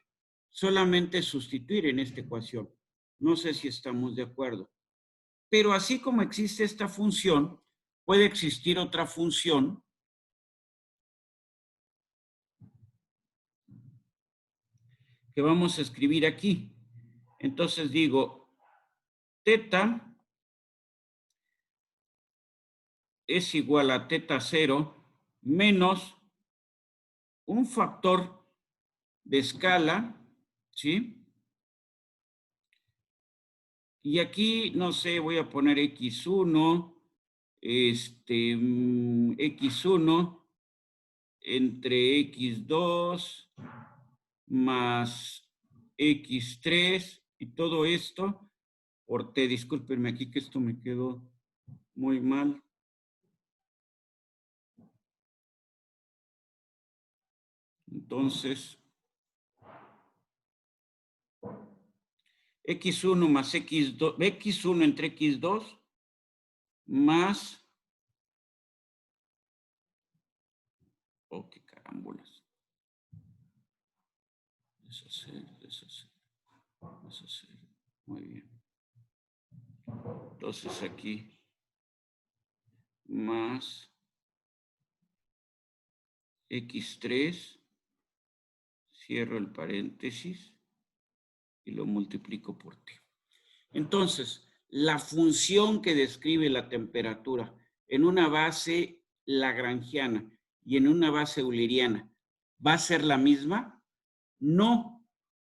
Solamente sustituir en esta ecuación. No sé si estamos de acuerdo. Pero así como existe esta función, puede existir otra función que vamos a escribir aquí. Entonces digo, teta es igual a teta 0 menos un factor de escala, ¿sí? Y aquí, no sé, voy a poner x1, x1 entre x2 más x3 y todo esto por t. Discúlpenme aquí que esto me quedó muy mal. Entonces, x1 más x2, x1 entre x2 más, oh, qué carambolas. Deshacer. Muy bien. Entonces aquí, más x3, cierro el paréntesis y lo multiplico por t. Entonces, la función que describe la temperatura en una base lagrangiana y en una base euleriana, ¿va a ser la misma? No.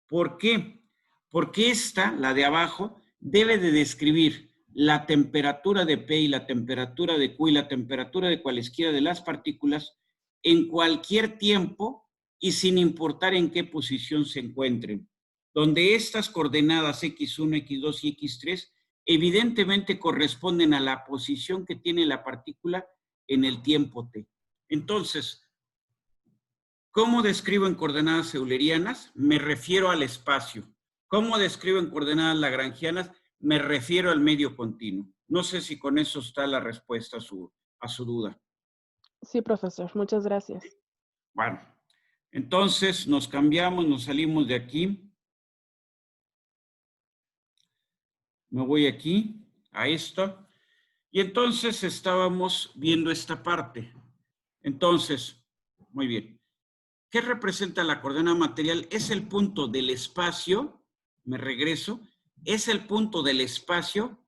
¿Por qué? Porque esta, la de abajo, debe de describir la temperatura de P y la temperatura de Q y la temperatura de cualesquiera de las partículas en cualquier tiempo y sin importar en qué posición se encuentren. donde estas coordenadas x1, x2 y x3 evidentemente corresponden a la posición que tiene la partícula en el tiempo t. Entonces, ¿cómo describo en coordenadas eulerianas? Me refiero al espacio. ¿Cómo describo en coordenadas lagrangianas? Me refiero al medio continuo. No sé si con eso está la respuesta a su duda. Sí, profesor, muchas gracias. Bueno, entonces nos cambiamos, nos salimos de aquí. Me voy aquí, a esto. Y entonces estábamos viendo esta parte. Entonces, muy bien. ¿Qué representa la coordenada material? Es el punto del espacio, me regreso, es el punto del espacio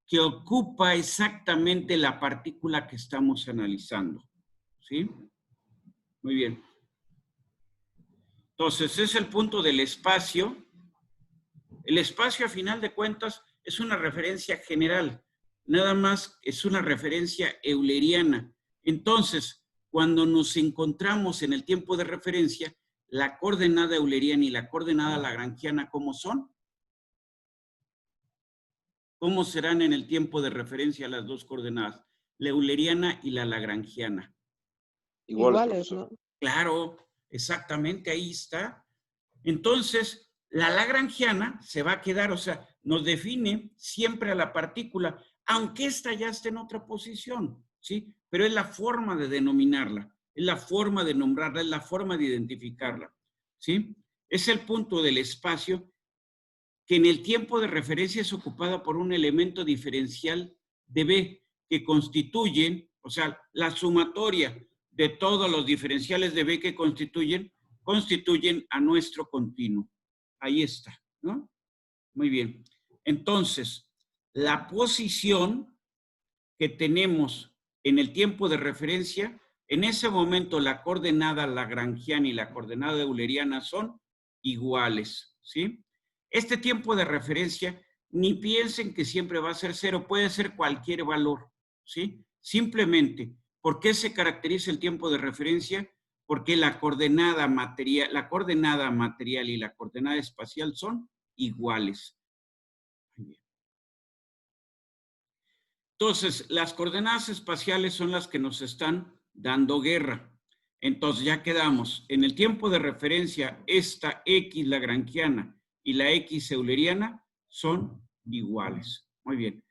que ocupa exactamente la partícula que estamos analizando. ¿Sí? Muy bien. Entonces, es el punto del espacio. El espacio, a final de cuentas, es una referencia general. Nada más es una referencia euleriana. Entonces, cuando nos encontramos en el tiempo de referencia, la coordenada euleriana y la coordenada lagrangiana, ¿cómo son? ¿Cómo serán en el tiempo de referencia las dos coordenadas? La euleriana y la lagrangiana. Iguales, ¿no? Claro, exactamente, ahí está. Entonces, la lagrangiana se va a quedar, o sea, nos define siempre a la partícula, aunque ésta ya esté en otra posición, ¿sí? Pero es la forma de denominarla, es la forma de nombrarla, es la forma de identificarla, ¿sí? Es el punto del espacio que en el tiempo de referencia es ocupada por un elemento diferencial de B, que constituyen, o sea, la sumatoria de todos los diferenciales de B que constituyen a nuestro continuo. Ahí está, ¿no? Muy bien. Entonces, la posición que tenemos en el tiempo de referencia, en ese momento la coordenada lagrangiana y la coordenada euleriana son iguales, ¿sí? Este tiempo de referencia, ni piensen que siempre va a ser 0, puede ser cualquier valor, ¿sí? Simplemente, ¿por qué se caracteriza el tiempo de referencia? Porque la coordenada material y la coordenada espacial son iguales. Entonces, las coordenadas espaciales son las que nos están dando guerra. Entonces, ya quedamos. En el tiempo de referencia, esta X lagrangiana y la X euleriana son iguales. Muy bien.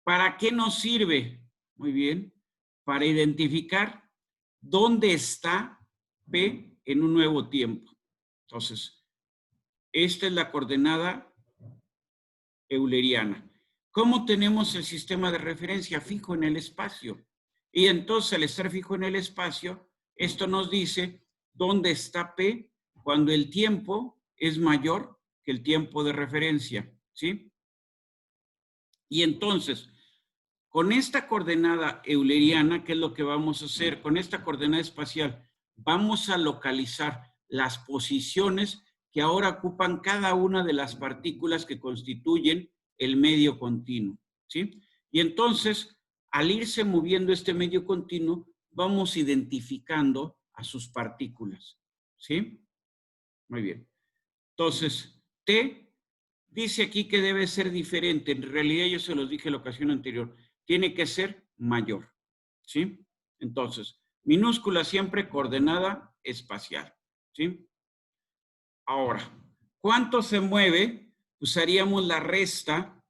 ¿Para qué nos sirve? Muy bien. Para identificar dónde está P en un nuevo tiempo. Entonces, esta es la coordenada euleriana. ¿Cómo tenemos el sistema de referencia fijo en el espacio? Y entonces, al estar fijo en el espacio, esto nos dice dónde está P cuando el tiempo es mayor que el tiempo de referencia, ¿sí? Y entonces, con esta coordenada euleriana, ¿qué es lo que vamos a hacer? Con esta coordenada espacial, vamos a localizar las posiciones que ahora ocupan cada una de las partículas que constituyen el medio continuo, ¿sí? Y entonces, al irse moviendo este medio continuo, vamos identificando a sus partículas, ¿sí? Muy bien. Entonces, T dice aquí que debe ser diferente. En realidad yo se los dije en la ocasión anterior. Tiene que ser mayor, ¿sí? Entonces, minúscula siempre coordenada espacial, ¿sí? Ahora, ¿cuánto se mueve? Pues haríamos la resta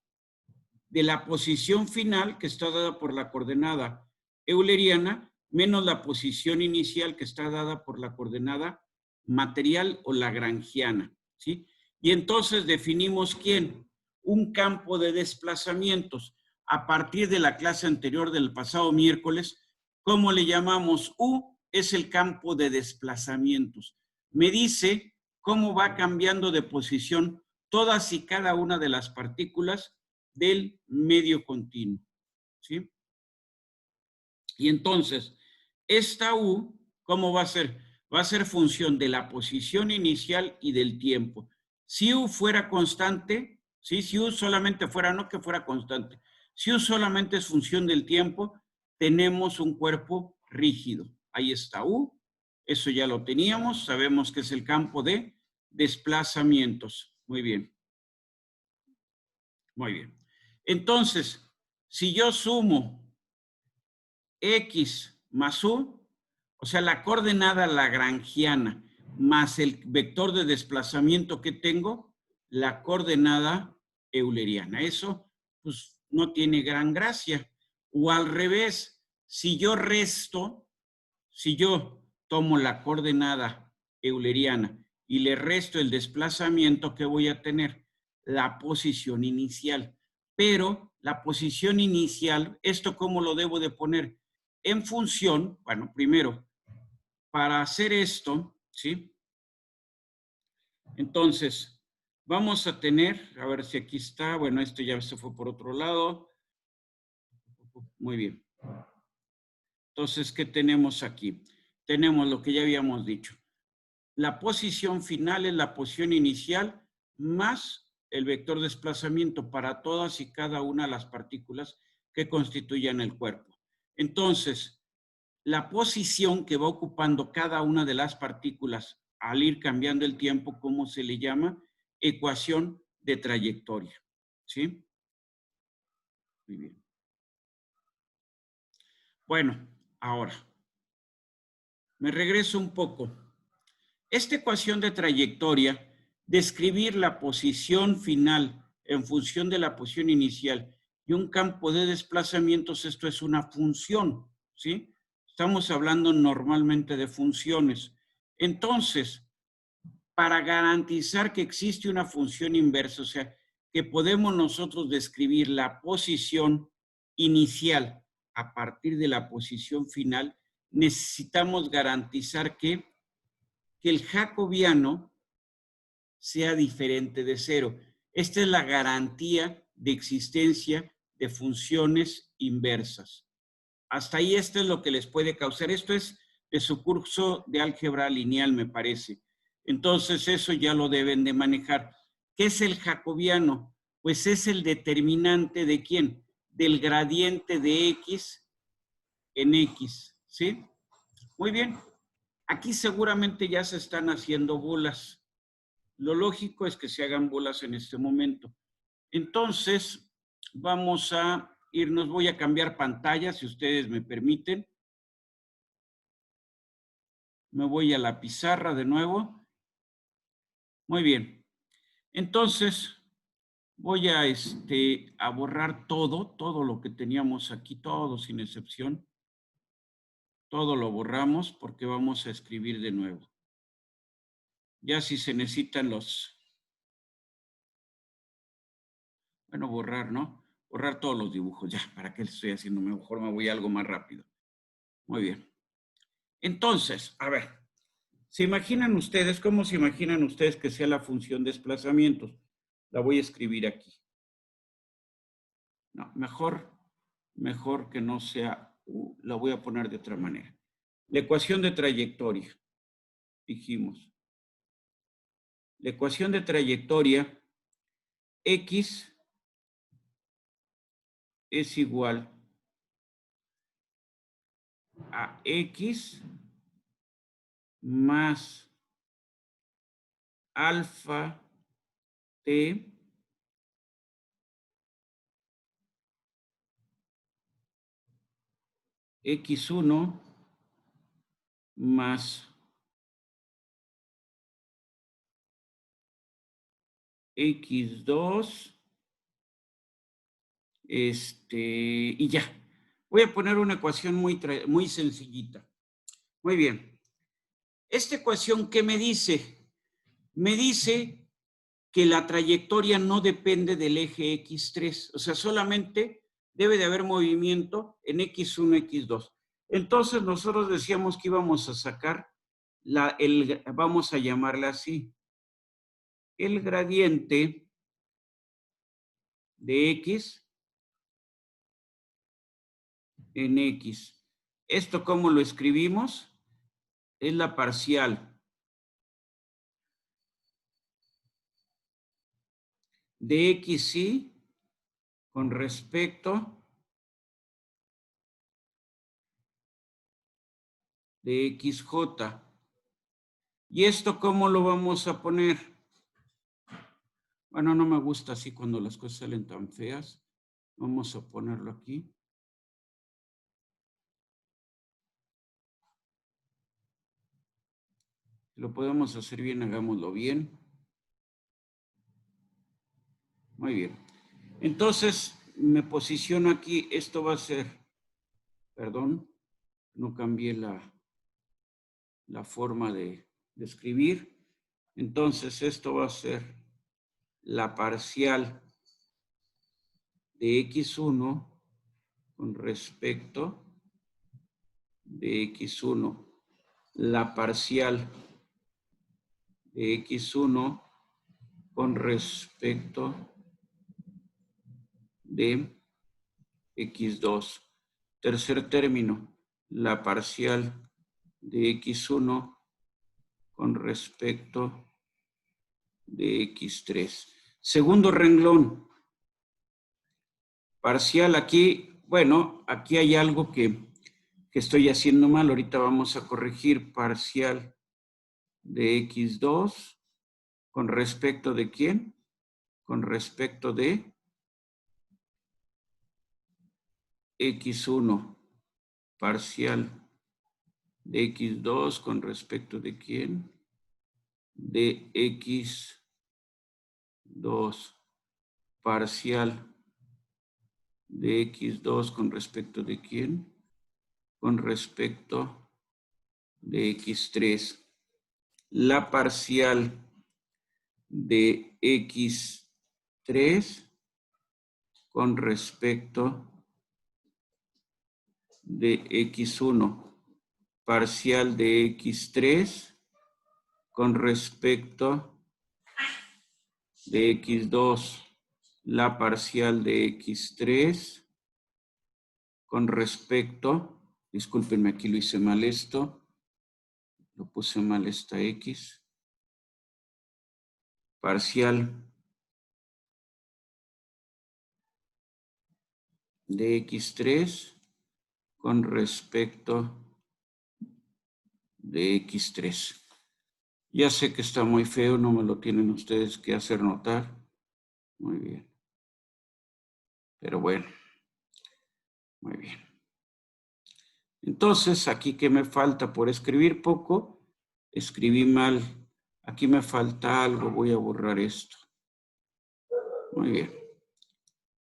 de la posición final que está dada por la coordenada euleriana menos la posición inicial que está dada por la coordenada material o lagrangiana, ¿sí? Y entonces definimos ¿quién? Un campo de desplazamientos. A partir de la clase anterior del pasado miércoles, ¿cómo le llamamos? U es el campo de desplazamientos. Me dice cómo va cambiando de posición todas y cada una de las partículas del medio continuo, ¿sí? Y entonces, esta U, ¿cómo va a ser? Va a ser función de la posición inicial y del tiempo. Si U fuera constante, ¿sí? Si U solamente fuera, no que fuera constante, si U solamente es función del tiempo, tenemos un cuerpo rígido. Ahí está U, eso ya lo teníamos, sabemos que es el campo de desplazamientos. Muy bien. Muy bien. Entonces, si yo sumo X más U, o sea, la coordenada lagrangiana más el vector de desplazamiento que tengo, la coordenada euleriana. Eso, pues, no tiene gran gracia. O al revés, si yo resto, si yo tomo la coordenada euleriana y le resto el desplazamiento, que voy a tener la posición inicial. Pero la posición inicial, ¿esto cómo lo debo de poner? En función, bueno, primero, para hacer esto, ¿sí? Entonces, vamos a tener, a ver si aquí está, bueno, esto ya se fue por otro lado. Muy bien. Entonces, ¿qué tenemos aquí? Tenemos lo que ya habíamos dicho. La posición final es la posición inicial más el vector de desplazamiento para todas y cada una de las partículas que constituyen el cuerpo. Entonces, la posición que va ocupando cada una de las partículas al ir cambiando el tiempo, ¿cómo se le llama? Ecuación de trayectoria. ¿Sí? Muy bien. Bueno, ahora, me regreso un poco. Esta ecuación de trayectoria, describir la posición final en función de la posición inicial y un campo de desplazamientos, esto es una función, ¿sí? Estamos hablando normalmente de funciones. Entonces, para garantizar que existe una función inversa, o sea, que podemos nosotros describir la posición inicial a partir de la posición final, necesitamos garantizar que el jacobiano sea diferente de cero. Esta es la garantía de existencia de funciones inversas. Hasta ahí esto es lo que les puede causar. Esto es de su curso de álgebra lineal, me parece. Entonces, eso ya lo deben de manejar. ¿Qué es el jacobiano? Pues es el determinante de ¿quién? Del gradiente de X en X, ¿sí? Muy bien. Aquí seguramente ya se están haciendo bolas. Lo lógico es que se hagan bolas en este momento. Entonces, vamos a irnos, voy a cambiar pantalla, si ustedes me permiten. Me voy a la pizarra de nuevo. Muy bien. Entonces, voy a borrar todo lo que teníamos aquí, todo sin excepción. Todo lo borramos porque vamos a escribir de nuevo. Ya si se necesitan bueno, borrar, ¿no? Borrar todos los dibujos, ya, ¿para qué le estoy haciendo? Mejor me voy a algo más rápido. Muy bien. Entonces, a ver, ¿cómo se imaginan ustedes que sea la función de desplazamientos? La voy a escribir aquí. No, mejor que no sea U, la voy a poner de otra manera. La ecuación de trayectoria, dijimos. La ecuación de trayectoria, X es igual a X más alfa T X1 más X2, y ya. Voy a poner una ecuación muy sencillita. Muy bien. Esta ecuación, ¿qué me dice? Me dice que la trayectoria no depende del eje X3, o sea, solamente debe de haber movimiento en X1, X2. Entonces, nosotros decíamos que íbamos a sacar, vamos a llamarla así, el gradiente de X en X. ¿Esto cómo lo escribimos? Es la parcial de XY con respecto de XJ. ¿Y esto cómo lo vamos a poner? Bueno, no me gusta así cuando las cosas salen tan feas. Vamos a ponerlo aquí. Si lo podemos hacer bien, hagámoslo bien. Muy bien. Entonces, me posiciono aquí. Esto va a ser, perdón, no cambié la forma de escribir. Entonces, esto va a ser la parcial de X1 con respecto de X1. La parcial de X1 con respecto de X2. Tercer término, la parcial de X1 con respecto de X3. Segundo renglón, parcial aquí, bueno, aquí hay algo que estoy haciendo mal, ahorita vamos a corregir. Parcial de X2 con respecto de ¿quién? Con respecto de X1, parcial de X2 con respecto de quién? De X2, parcial de X2 con respecto de quién? Con respecto de X3. La parcial de X3 con respecto de X1. Parcial de X3 con respecto de X2. La parcial de X3 con respecto, discúlpenme, aquí lo hice mal esto, lo puse mal esta X. Parcial de X3 con respecto de X3. Ya sé que está muy feo, no me lo tienen ustedes que hacer notar. Muy bien. Pero bueno, muy bien. Entonces, aquí que me falta por escribir poco, escribí mal. Aquí me falta algo, voy a borrar esto. Muy bien.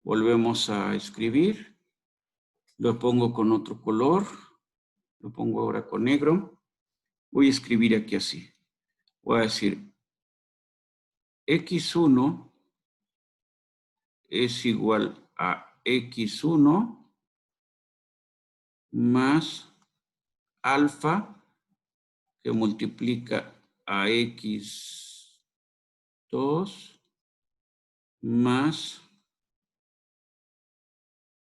Volvemos a escribir. Lo pongo con otro color. Lo pongo ahora con negro. Voy a escribir aquí así. Voy a decir X1 es igual a X1 más alfa que multiplica a X2 más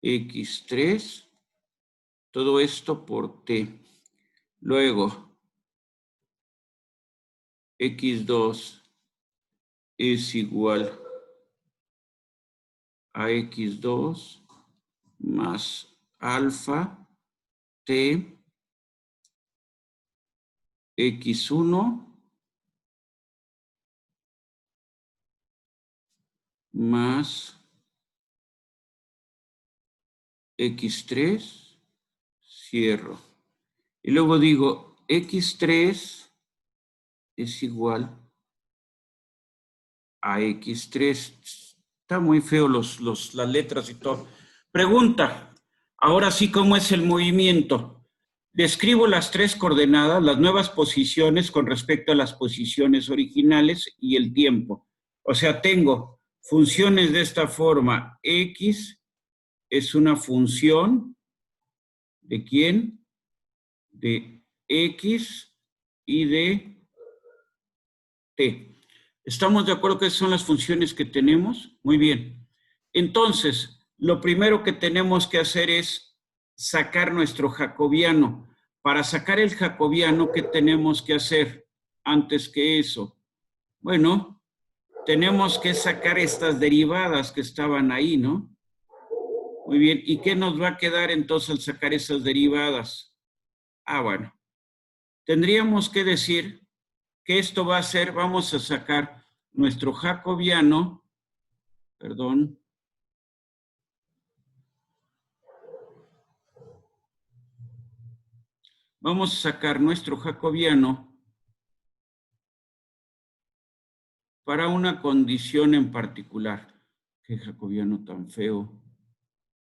X3, todo esto por T. Luego, X2 es igual a X2 más alfa T X1 más X3, cierro. Y luego digo, X3 es igual a X3. Está muy feo las letras y todo. Pregunta, ahora sí, ¿cómo es el movimiento? Describo las tres coordenadas, las nuevas posiciones con respecto a las posiciones originales y el tiempo. O sea, tengo funciones de esta forma. X es una función ¿de quién? De X y de T. ¿Estamos de acuerdo que esas son las funciones que tenemos? Muy bien. Entonces, lo primero que tenemos que hacer es sacar nuestro jacobiano. Para sacar el jacobiano, ¿qué tenemos que hacer antes que eso? Bueno, tenemos que sacar estas derivadas que estaban ahí, ¿no? Muy bien. ¿Y qué nos va a quedar entonces al sacar esas derivadas? Ah, bueno. Tendríamos que decir que esto va a ser, vamos a sacar nuestro jacobiano Perdón. Vamos a sacar nuestro jacobiano para una condición en particular. Qué jacobiano tan feo.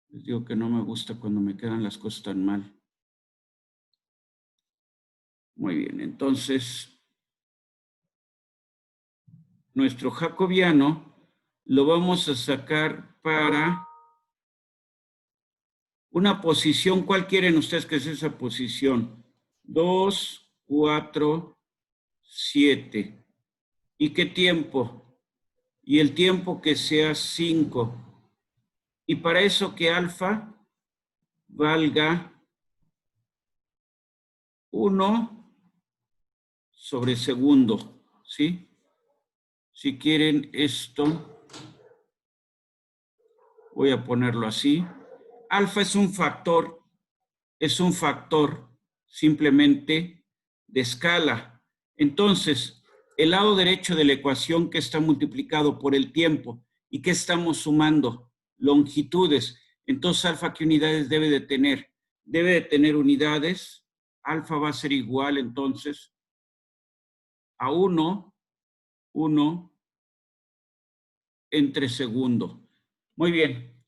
Les digo que no me gusta cuando me quedan las cosas tan mal. Muy bien, entonces, nuestro jacobiano lo vamos a sacar para una posición. ¿Cuál quieren ustedes que sea esa posición? 2, 4, 7. ¿Y qué tiempo? Y el tiempo que sea 5. Y para eso que alfa valga 1 sobre segundo, ¿sí? Si quieren esto, voy a ponerlo así. Alfa es un factor simplemente de escala. Entonces, el lado derecho de la ecuación que está multiplicado por el tiempo y que estamos sumando longitudes. Entonces, alfa, ¿qué unidades debe de tener? Debe de tener unidades. Alfa va a ser igual, entonces, a 1 entre segundo. Muy bien.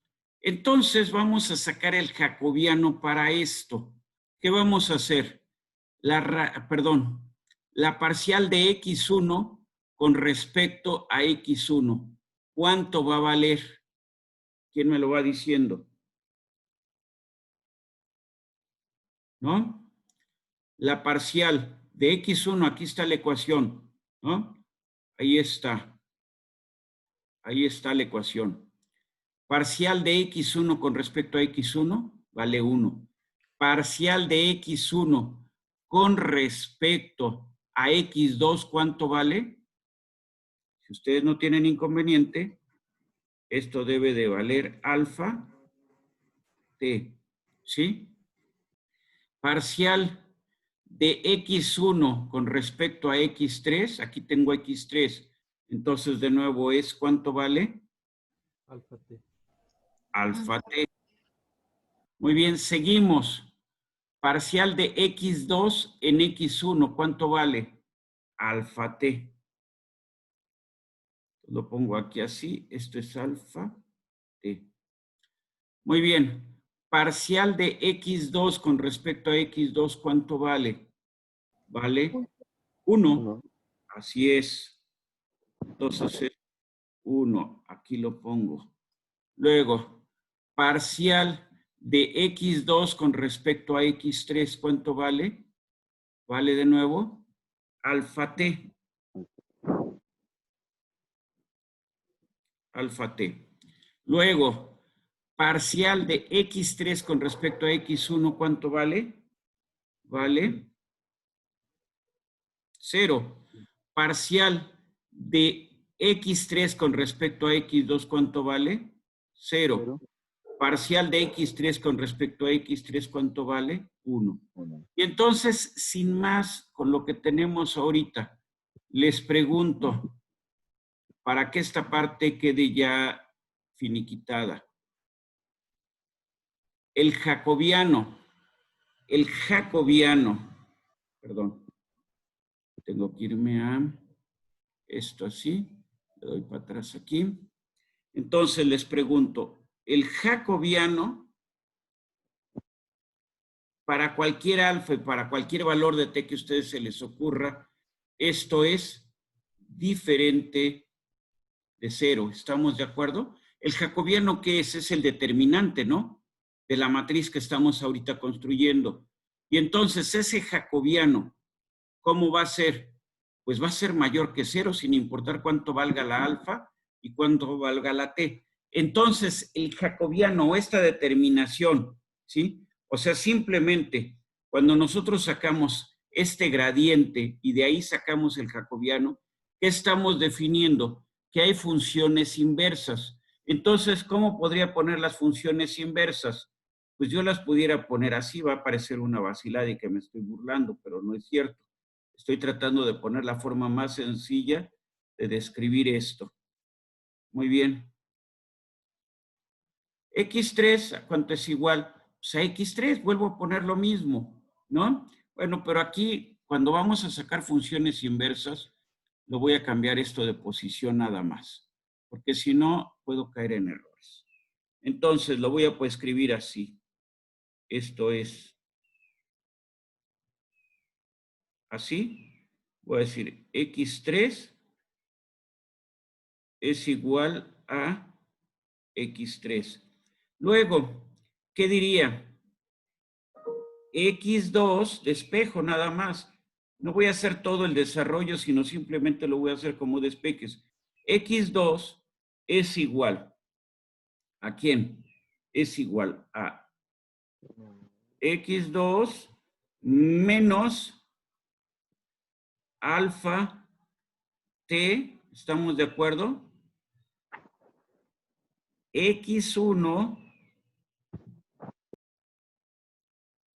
Entonces vamos a sacar el jacobiano para esto. ¿Qué vamos a hacer? La parcial de x1 con respecto a x1. ¿Cuánto va a valer? ¿Quién me lo va diciendo? ¿No? La parcial de x1, aquí está la ecuación, ¿no? Ahí está. Ahí está la ecuación. Parcial de x1 con respecto a x1 vale 1. Parcial de x1 con respecto a x2, ¿cuánto vale? Si ustedes no tienen inconveniente, esto debe de valer alfa t, ¿sí? Parcial de x1 con respecto a x3, aquí tengo x3, entonces de nuevo es, ¿cuánto vale? Alfa t. Alfa t. Muy bien, seguimos. Parcial de x2 en x1, ¿cuánto vale? Alfa t. Lo pongo aquí así, esto es alfa t. Muy bien. Parcial de x2 con respecto a x2, ¿cuánto vale? Vale 1. Así es. Entonces es 1. Aquí lo pongo. Luego, parcial de x2 con respecto a x3, ¿cuánto vale? Vale de nuevo alfa t. Alfa t. Luego, parcial de x3 con respecto a x1, ¿cuánto vale? Vale 0. Parcial de x3 con respecto a x2, ¿cuánto vale? 0. Parcial de x3 con respecto a x3, ¿cuánto vale? 1. Y entonces, sin más, con lo que tenemos ahorita, les pregunto, para que esta parte quede ya finiquitada. El jacobiano, perdón, tengo que irme a esto así, le doy para atrás aquí. Entonces les pregunto, el jacobiano, para cualquier alfa y para cualquier valor de t que a ustedes se les ocurra, esto es diferente de 0. ¿Estamos de acuerdo? El jacobiano, ¿qué es? Es el determinante, ¿no? De la matriz que estamos ahorita construyendo. Y entonces ese jacobiano, ¿cómo va a ser? Pues va a ser mayor que 0 sin importar cuánto valga la alfa y cuánto valga la t. Entonces el jacobiano o esta determinación, ¿sí? O sea, simplemente cuando nosotros sacamos este gradiente y de ahí sacamos el jacobiano, ¿qué estamos definiendo? Que hay funciones inversas. Entonces, ¿cómo podría poner las funciones inversas? Pues yo las pudiera poner así, va a parecer una vacilada y que me estoy burlando, pero no es cierto. Estoy tratando de poner la forma más sencilla de describir esto. Muy bien. X3, ¿a cuánto es igual? Pues a X3, vuelvo a poner lo mismo, ¿no? Bueno, pero aquí, cuando vamos a sacar funciones inversas, lo voy a cambiar esto de posición nada más, porque si no, puedo caer en errores. Entonces, lo voy a pues, escribir así. Esto es así. Voy a decir X3 es igual a X3. Luego, ¿qué diría? X2, despejo nada más. No voy a hacer todo el desarrollo, sino simplemente lo voy a hacer como despejes. X2 es igual. ¿A quién? Es igual a X2 menos alfa T, ¿estamos de acuerdo? X1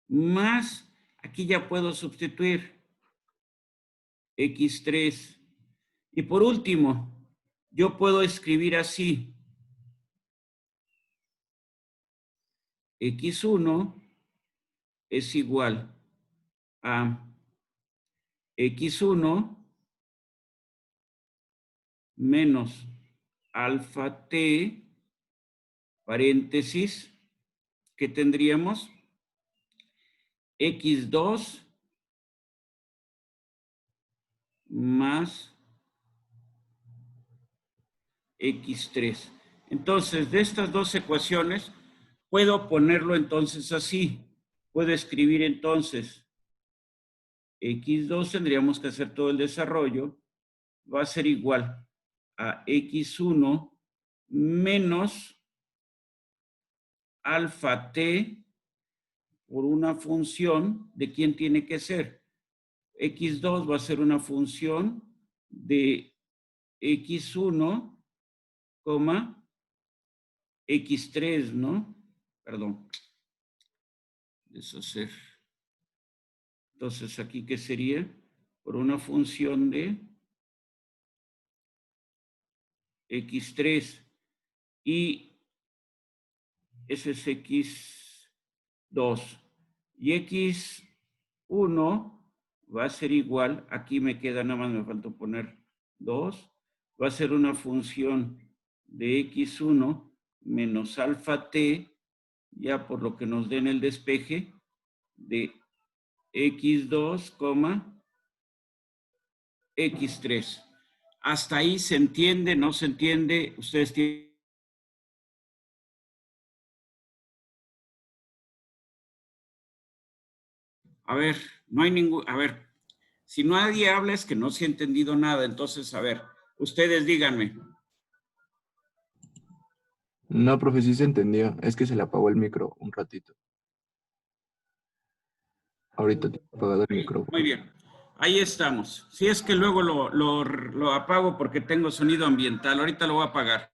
más, aquí ya puedo sustituir, X3. Y por último, yo puedo escribir así, X1 es igual a X1 menos alfa T, paréntesis, ¿qué tendríamos? X2 más X3. Entonces, de estas dos ecuaciones, puedo ponerlo entonces así. Puedo escribir entonces X2, tendríamos que hacer todo el desarrollo, va a ser igual a X1 menos alfa T por una función, ¿de quién tiene que ser? X2 va a ser una función de X1, X3, ¿no? Perdón. Deshacer. Entonces, ¿aquí qué sería? Por una función de X3. Y ese es X2. Y X1 va a ser igual, aquí me queda, nada más me falta poner 2, va a ser una función de X1 menos alfa T, ya por lo que nos den el despeje, de X2, X3. Hasta ahí se entiende, no se entiende, ustedes tienen... A ver, no hay ningún... A ver, si nadie habla es que no se ha entendido nada, entonces, a ver, ustedes díganme. No, profe, sí se entendió. Es que se le apagó el micro un ratito. Ahorita te he apagado el micrófono. Muy bien, ahí estamos. Si es que luego lo apago porque tengo sonido ambiental, ahorita lo voy a apagar.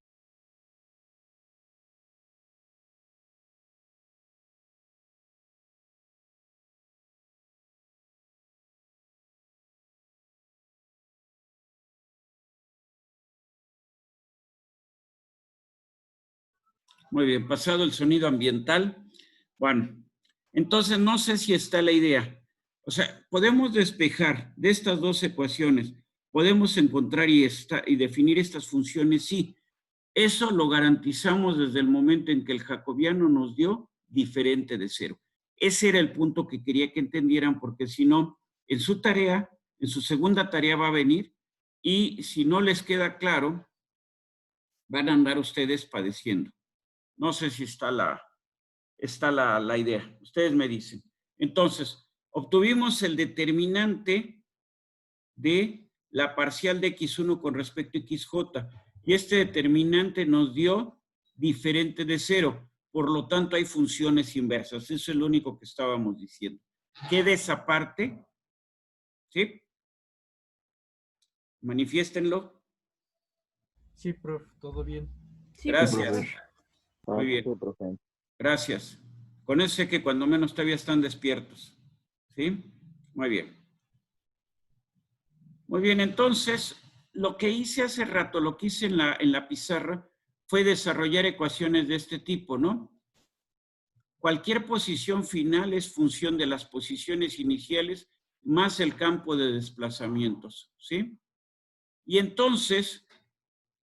Muy bien, pasado el sonido ambiental. Bueno, entonces no sé si está la idea. O sea, podemos despejar de estas dos ecuaciones, podemos encontrar y definir estas funciones, sí. Eso lo garantizamos desde el momento en que el jacobiano nos dio diferente de cero. Ese era el punto que quería que entendieran, porque si no, en su tarea, en su segunda tarea va a venir, y si no les queda claro, van a andar ustedes padeciendo. No sé si está la idea. Ustedes me dicen. Entonces, obtuvimos el determinante de la parcial de X1 con respecto a XJ. Y este determinante nos dio diferente de cero. Por lo tanto, hay funciones inversas. Eso es lo único que estábamos diciendo. Queda esa parte. ¿Sí? Manifiéstenlo. Sí, profe, todo bien. Gracias. Muy bien. Sí, profe. Gracias. Con eso sé que cuando menos todavía están despiertos. ¿Sí? Muy bien. Muy bien, entonces, lo que hice hace rato, lo que hice en la pizarra, fue desarrollar ecuaciones de este tipo, ¿no? Cualquier posición final es función de las posiciones iniciales más el campo de desplazamientos, ¿sí? Y entonces,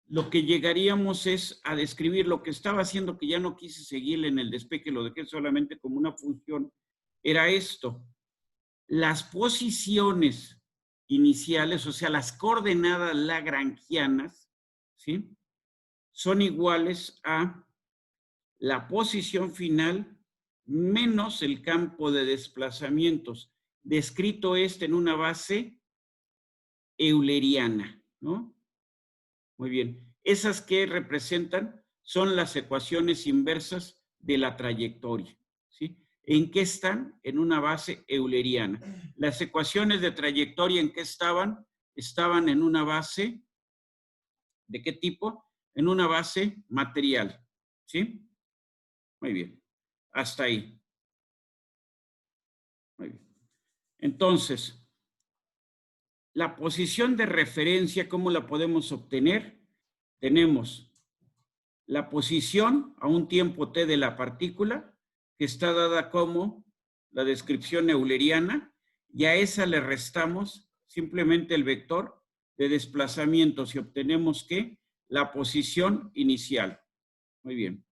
lo que llegaríamos es a describir lo que estaba haciendo, que ya no quise seguirle en el despeje, lo dejé solamente como una función, era esto. Las posiciones iniciales, o sea, las coordenadas lagrangianas, ¿sí? Son iguales a la posición final menos el campo de desplazamientos, descrito en una base euleriana, ¿no? Muy bien. Esas que representan son las ecuaciones inversas de la trayectoria, ¿sí? ¿En qué están? En una base euleriana. Las ecuaciones de trayectoria, ¿en qué estaban? Estaban en una base, ¿de qué tipo? En una base material, ¿sí? Muy bien. Hasta ahí. Muy bien. Entonces, la posición de referencia, ¿cómo la podemos obtener? Tenemos la posición a un tiempo t de la partícula, que está dada como la descripción euleriana, y a esa le restamos simplemente el vector de desplazamientos y obtenemos que la posición inicial. Muy bien.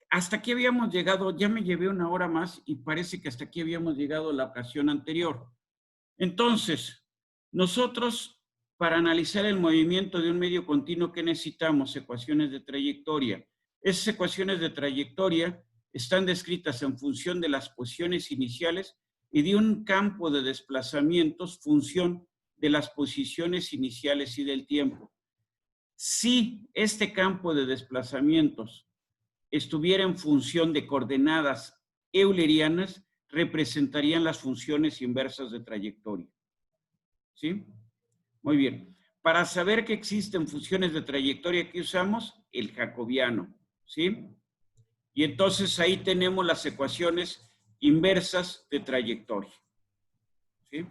Hasta aquí habíamos llegado, ya me llevé una hora más y parece que hasta aquí habíamos llegado la ocasión anterior. Entonces, nosotros, para analizar el movimiento de un medio continuo, ¿qué necesitamos? Ecuaciones de trayectoria. Esas ecuaciones de trayectoria están descritas en función de las posiciones iniciales y de un campo de desplazamientos, función de las posiciones iniciales y del tiempo. Si este campo de desplazamientos estuviera en función de coordenadas eulerianas, representarían las funciones inversas de trayectoria. ¿Sí? Muy bien. Para saber que existen funciones de trayectoria, ¿qué usamos? El jacobiano. ¿Sí? Y entonces ahí tenemos las ecuaciones inversas de trayectoria. ¿Sí?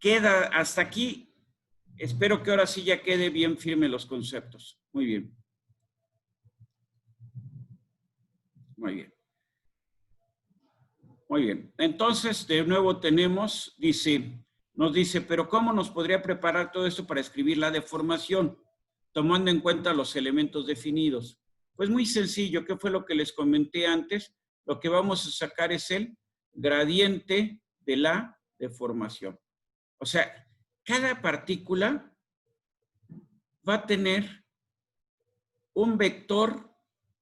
Queda hasta aquí. Espero que ahora sí ya quede bien firme los conceptos. Muy bien. Muy bien. Muy bien. Entonces, de nuevo tenemos, nos dice, pero ¿cómo nos podría preparar todo esto para escribir la deformación? Tomando en cuenta los elementos definidos. Pues muy sencillo, ¿qué fue lo que les comenté antes? Lo que vamos a sacar es el gradiente de la deformación. O sea, cada partícula va a tener un vector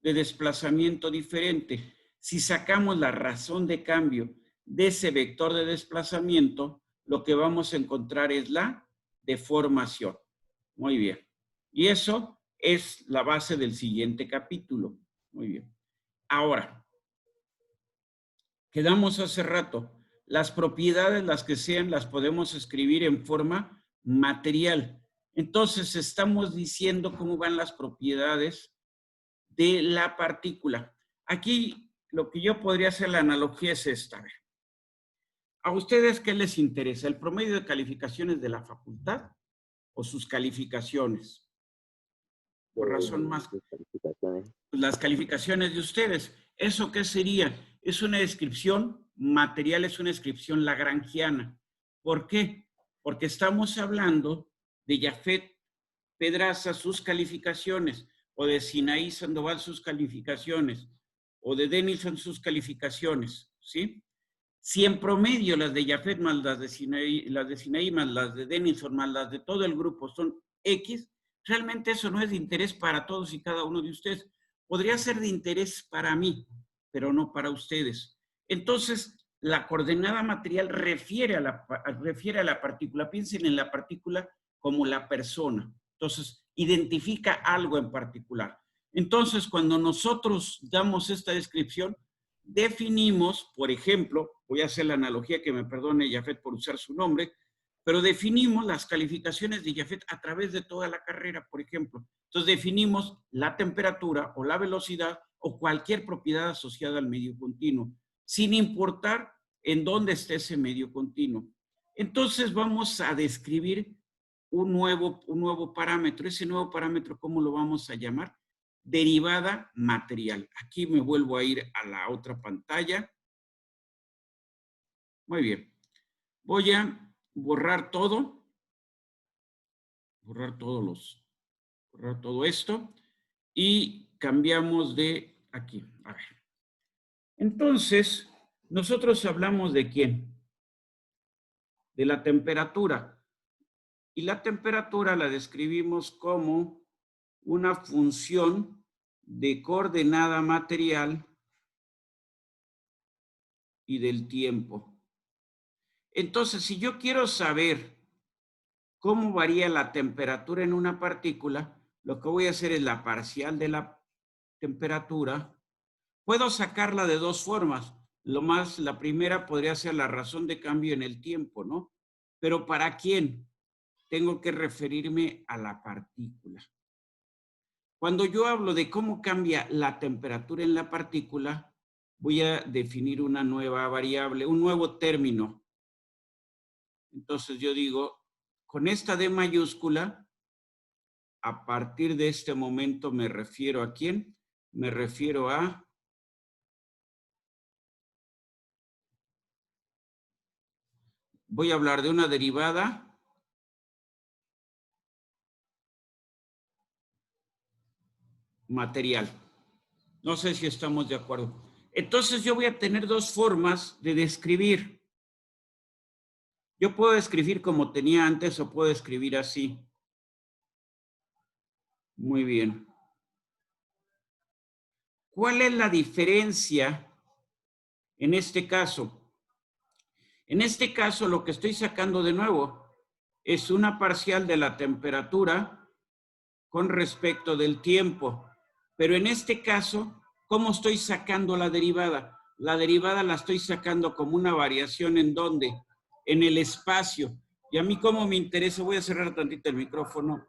de desplazamiento diferente. Si sacamos la razón de cambio de ese vector de desplazamiento, lo que vamos a encontrar es la deformación. Muy bien. Y eso es la base del siguiente capítulo. Muy bien. Ahora, quedamos hace rato. Las propiedades, las que sean, las podemos escribir en forma material. Entonces, estamos diciendo cómo van las propiedades de la partícula. Aquí lo que yo podría hacer la analogía es esta. A ver. ¿A ustedes qué les interesa? ¿El promedio de calificaciones de la facultad o sus calificaciones? Por razón más. Las calificaciones de ustedes. ¿Eso qué sería? Es una descripción material, es una descripción lagrangiana. ¿Por qué? Porque estamos hablando de Jafet Pedraza, sus calificaciones, o de Sinaí Sandoval, sus calificaciones, o de Denison, sus calificaciones, ¿sí? Si en promedio las de Jafet más las de Sinaí más las de Denison más las de todo el grupo son X, realmente eso no es de interés para todos y cada uno de ustedes. Podría ser de interés para mí, pero no para ustedes. Entonces, la coordenada material refiere a la partícula. Piensen en la partícula como la persona. Entonces, identifica algo en particular. Entonces, cuando nosotros damos esta descripción, definimos, por ejemplo, voy a hacer la analogía, que me perdone Jafet por usar su nombre, pero definimos las calificaciones de Jafet a través de toda la carrera, por ejemplo. Entonces, definimos la temperatura o la velocidad o cualquier propiedad asociada al medio continuo, sin importar en dónde esté ese medio continuo. Entonces, vamos a describir un nuevo parámetro. Ese nuevo parámetro, ¿cómo lo vamos a llamar? derivada material. Aquí me vuelvo a ir a la otra pantalla. Muy bien. Voy a borrar todo. Borrar todo esto. Y cambiamos de aquí. A ver. Entonces, nosotros hablamos de ¿quién? De la temperatura. Y la temperatura la describimos como una función de coordenada material y del tiempo. Entonces, si yo quiero saber cómo varía la temperatura en una partícula, lo que voy a hacer es la parcial de la temperatura. Puedo sacarla de dos formas. La primera podría ser la razón de cambio en el tiempo, ¿no? Pero ¿para quién? Tengo que referirme a la partícula. Cuando yo hablo de cómo cambia la temperatura en la partícula, voy a definir una nueva variable, un nuevo término. Entonces yo digo, con esta D mayúscula, a partir de este momento me refiero ¿a quién? Me refiero a voy a hablar de una derivada material. No sé si estamos de acuerdo. Entonces yo voy a tener dos formas de describir. Yo puedo escribir como tenía antes o puedo escribir así. Muy bien. ¿Cuál es la diferencia en este caso? En este caso, lo que estoy sacando de nuevo es una parcial de la temperatura con respecto del tiempo. Pero en este caso, ¿cómo estoy sacando la derivada? La derivada la estoy sacando como una variación ¿en dónde? En el espacio. Y a mí como me interesa, voy a cerrar tantito el micrófono.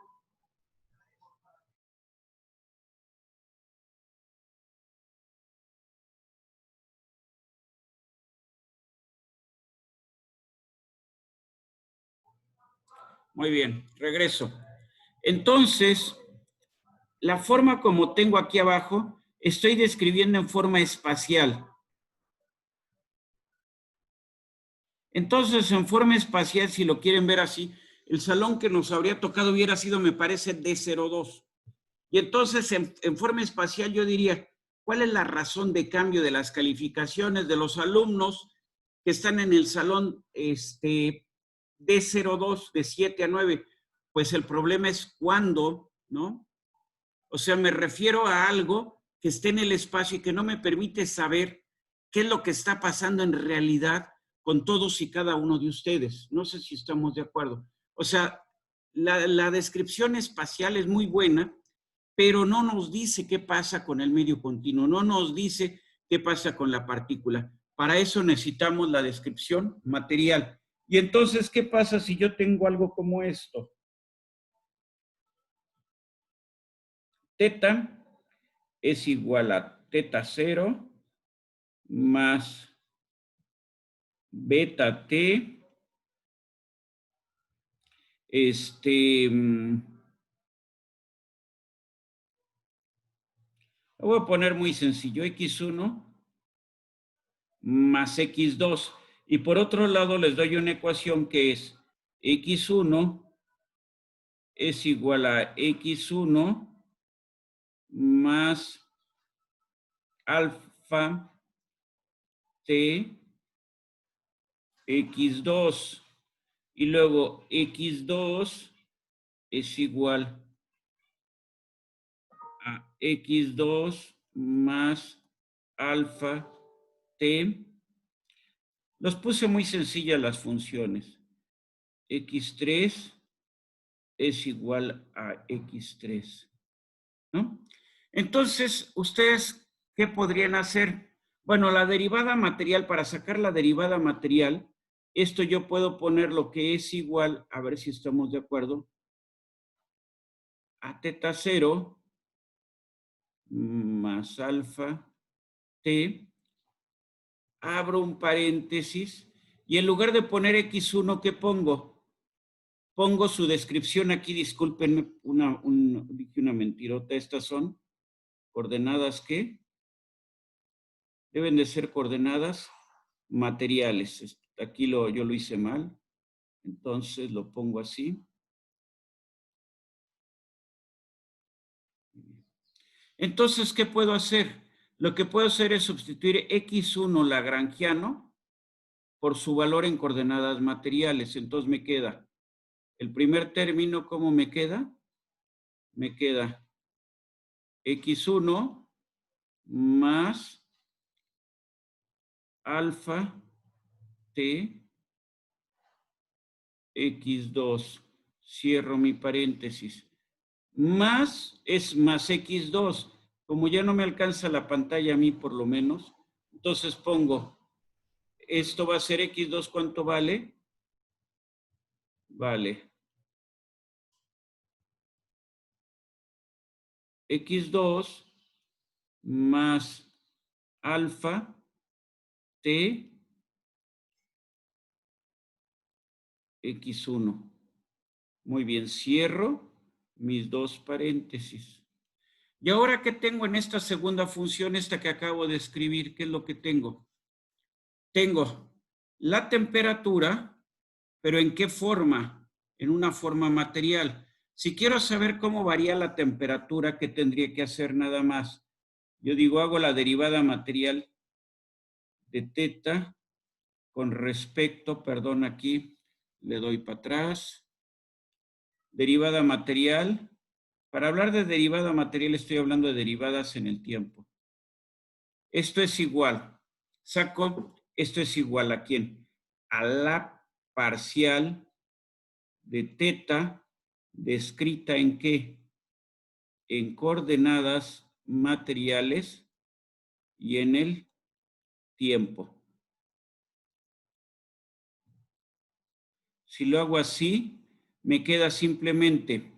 Muy bien, regreso. Entonces, la forma como tengo aquí abajo, estoy describiendo en forma espacial. Entonces, en forma espacial, si lo quieren ver así, el salón que nos habría tocado hubiera sido, me parece, D02. Y entonces, en forma espacial, yo diría, ¿cuál es la razón de cambio de las calificaciones de los alumnos que están en el salón D02, de 7 a 9? Pues el problema es cuándo, ¿no? O sea, me refiero a algo que esté en el espacio y que no me permite saber qué es lo que está pasando en realidad con todos y cada uno de ustedes. No sé si estamos de acuerdo. O sea, la descripción espacial es muy buena, pero no nos dice qué pasa con el medio continuo, no nos dice qué pasa con la partícula. Para eso necesitamos la descripción material. Y entonces, ¿qué pasa si yo tengo algo como esto? Teta es igual a teta 0 más beta t, lo voy a poner muy sencillo, x1 más x2. Y por otro lado les doy una ecuación que es x1 es igual a x1 más alfa t x2. Y luego x2 es igual a x2 más alfa t. Los puse muy sencillas las funciones. x3 es igual a x3, ¿no? Entonces, ¿ustedes qué podrían hacer? Bueno, la derivada material, para sacar la derivada material, esto yo puedo poner lo que es igual, a ver si estamos de acuerdo, a teta 0 más alfa t, abro un paréntesis, y en lugar de poner x1, ¿qué pongo? Pongo su descripción aquí, discúlpenme, dije una mentirota, estas son ¿Coordenadas qué? Deben de ser coordenadas materiales. Aquí yo lo hice mal. Entonces lo pongo así. Entonces, ¿qué puedo hacer? Lo que puedo hacer es sustituir X1 lagrangiano por su valor en coordenadas materiales. Entonces me queda el primer término, ¿cómo me queda? Me queda X1 más alfa T X2. Cierro mi paréntesis. Más es más X2. Como ya no me alcanza la pantalla a mí por lo menos, entonces pongo, esto va a ser X2, ¿cuánto vale? Vale. X2 más alfa T X1. Muy bien, cierro mis dos paréntesis. ¿Y ahora qué tengo en esta segunda función, esta que acabo de escribir? ¿Qué es lo que tengo? Tengo la temperatura, pero ¿en qué forma? En una forma material. Si quiero saber cómo varía la temperatura, ¿qué tendría que hacer nada más? Yo digo, hago la derivada material de teta con respecto, perdón, aquí le doy para atrás. Derivada material. Para hablar de derivada material estoy hablando de derivadas en el tiempo. Esto es igual. Saco, esto es igual ¿a quién? A la parcial de teta descrita en ¿qué? En coordenadas materiales y en el tiempo. Si lo hago así, me queda simplemente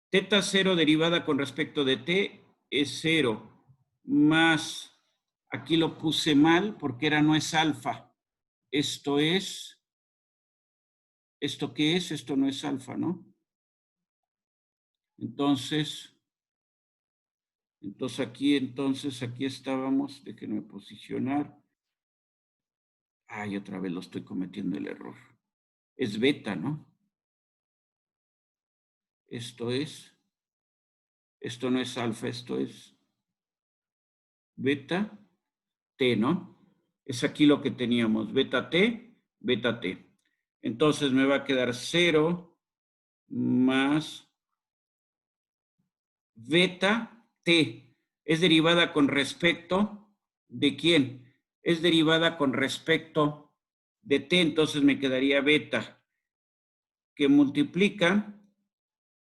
teta 0 derivada con respecto de t es 0 más, aquí lo puse mal porque no es alfa. Esto es, ¿esto qué es? Esto no es alfa, ¿no? Entonces aquí estábamos, déjenme posicionar. Ay, otra vez lo estoy cometiendo el error. Es beta, ¿no? Esto no es alfa, esto es beta T, ¿no? Es aquí lo que teníamos, beta T, beta T. Entonces me va a quedar 0 más beta T. Es derivada con respecto de quién? Es derivada con respecto de T, entonces me quedaría beta, que multiplica,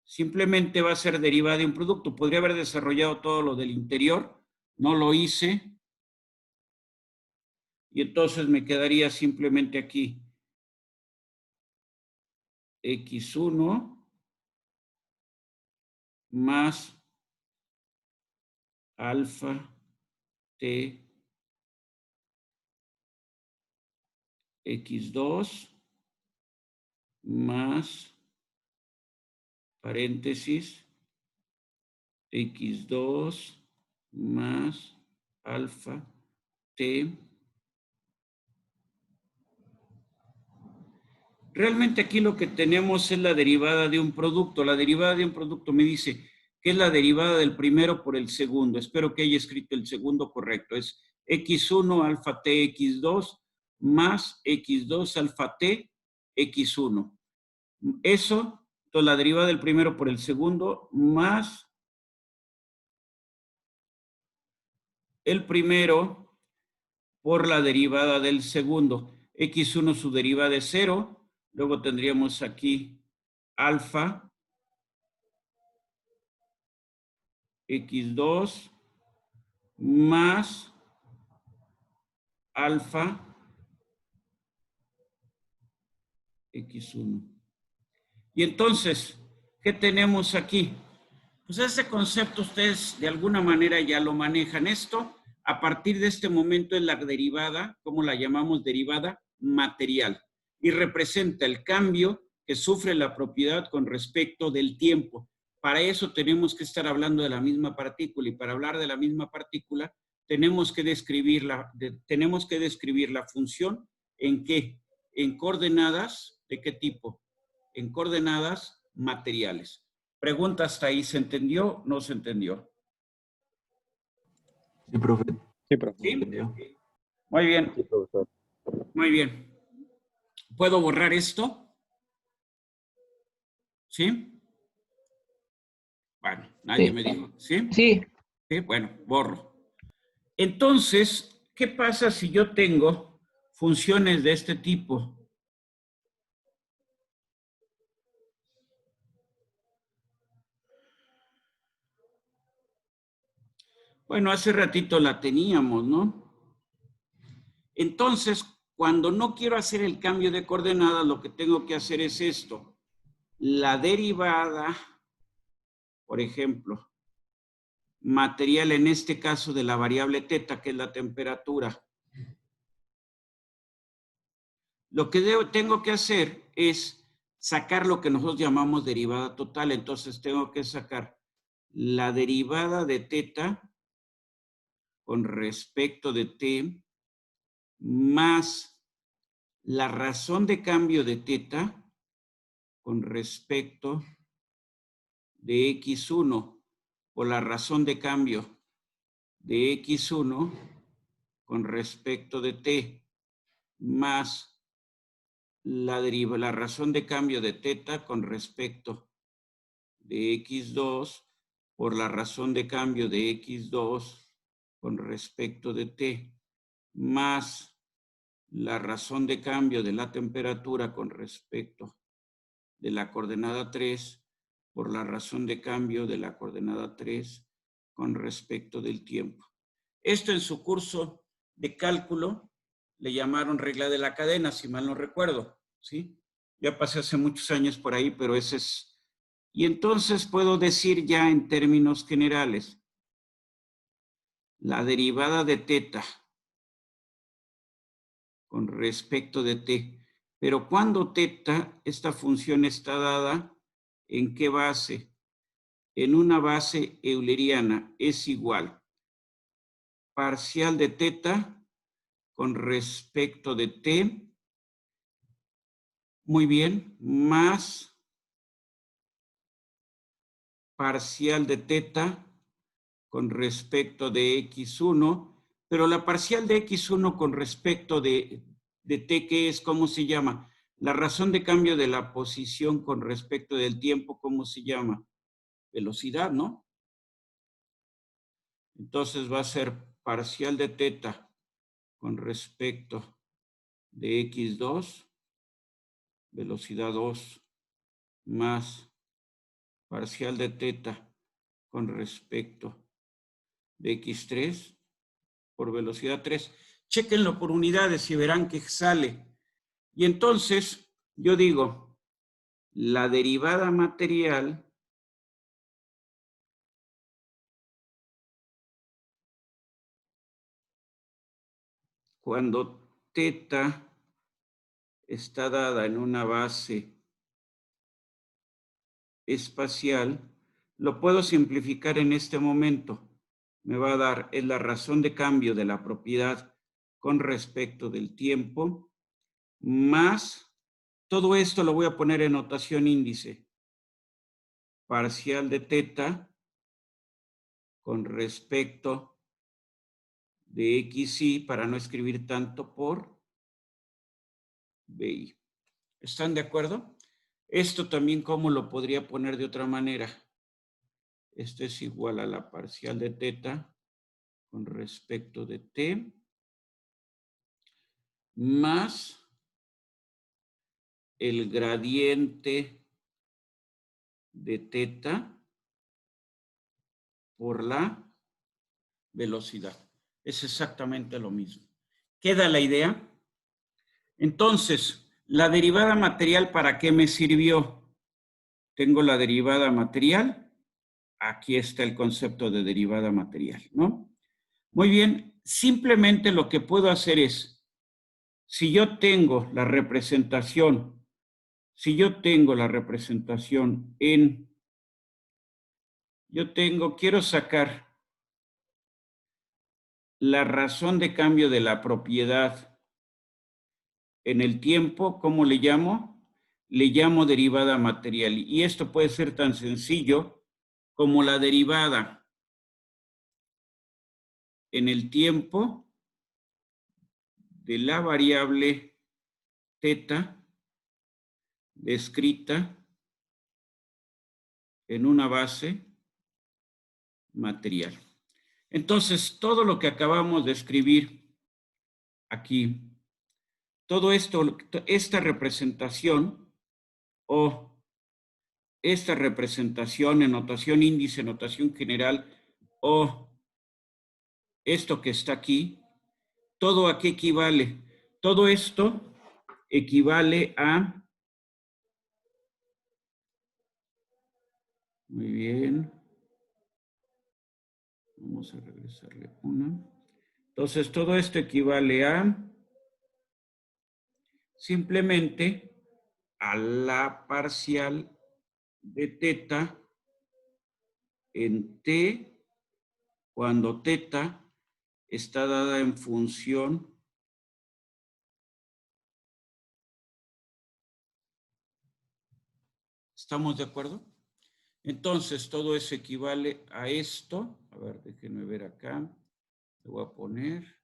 simplemente va a ser derivada de un producto. Podría haber desarrollado todo lo del interior, no lo hice. Y entonces me quedaría simplemente aquí X1 más alfa T X2 más paréntesis X2 más alfa T. Realmente aquí lo que tenemos es la derivada de un producto. La derivada de un producto me dice que es la derivada del primero por el segundo. Espero que haya escrito el segundo correcto. Es X1 alfa T X2 más X2 alfa T X1. Eso, entonces la derivada del primero por el segundo más el primero por la derivada del segundo. X1 su derivada es 0. Luego tendríamos aquí alfa X2 más alfa X1. Y entonces, ¿qué tenemos aquí? Pues ese concepto ustedes de alguna manera ya lo manejan. Esto, a partir de este momento, es la derivada, ¿cómo la llamamos? Derivada material. Y representa el cambio que sufre la propiedad con respecto del tiempo. para eso tenemos que estar hablando de la misma partícula, y para hablar de la misma partícula tenemos que describir la función en qué, en coordenadas, ¿de qué tipo? En coordenadas materiales. Pregunta hasta ahí, ¿se entendió? ¿No se entendió? Sí, profe. Sí, profe. ¿Sí? Entendió. Muy bien, Sí, profesor. muy bien. ¿Puedo borrar esto? ¿Sí? Bueno, nadie me dijo. ¿Sí? Sí. Sí, bueno, borro. Entonces, ¿qué pasa si yo tengo funciones de este tipo? Bueno, hace ratito la teníamos, ¿no? Entonces, cuando no quiero hacer el cambio de coordenadas, lo que tengo que hacer es esto. La derivada, por ejemplo, material en este caso de la variable teta, que es la temperatura. Lo que tengo que hacer es sacar lo que nosotros llamamos derivada total. Entonces tengo que sacar la derivada de teta con respecto de t más la razón de cambio de teta con respecto de x1 o la razón de cambio de x1 con respecto de t más la razón de cambio de teta con respecto de x2 por la razón de cambio de x2 con respecto de t más la razón de cambio de la temperatura con respecto de la coordenada 3 por la razón de cambio de la coordenada 3 con respecto del tiempo. Esto en su curso de cálculo le llamaron regla de la cadena, si mal no recuerdo, ¿sí? Ya pasé hace muchos años por ahí, pero ese es... Y entonces puedo decir ya en términos generales, la derivada de teta con respecto de t. Pero cuando teta, esta función está dada, ¿en qué base? En una base euleriana, es igual parcial de teta con respecto de t, muy bien, más parcial de teta con respecto de x1, pero la parcial de x1 con respecto de t, ¿qué es? ¿Cómo se llama? La razón de cambio de la posición con respecto del tiempo, ¿cómo se llama? Velocidad, ¿no? Entonces va a ser parcial de teta con respecto de x2, velocidad 2, más parcial de teta con respecto de x3 por velocidad 3. Chéquenlo por unidades y verán que sale. Y entonces yo digo, la derivada material cuando teta está dada en una base espacial, lo puedo simplificar en este momento. Me va a dar, es la razón de cambio de la propiedad con respecto del tiempo, más, todo esto lo voy a poner en notación índice, parcial de teta con respecto de xy, para no escribir tanto, por bi. ¿Están de acuerdo? Esto también, ¿cómo lo podría poner de otra manera? Esto es igual a la parcial de teta con respecto de t más el gradiente de teta por la velocidad. Es exactamente lo mismo. ¿Queda la idea? Entonces, la derivada material, ¿para qué me sirvió? Tengo la derivada material. Aquí está el concepto de derivada material, ¿no? Muy bien, simplemente lo que puedo hacer es, si yo tengo la representación en quiero sacar la razón de cambio de la propiedad en el tiempo. ¿Cómo le llamo? Le llamo derivada material. Y esto puede ser tan sencillo como la derivada en el tiempo de la variable teta descrita en una base material. Entonces, todo lo que acabamos de escribir aquí, todo esto, esta representación o esta representación en notación índice, notación general o esto que está aquí, ¿todo a qué equivale? Todo esto equivale a... Muy bien. Vamos a regresarle una. Entonces, todo esto equivale a simplemente a la parcial de teta en t cuando teta está dada en función ¿estamos de acuerdo? Entonces, todo eso equivale a esto. A ver, déjenme ver acá. Le voy a poner.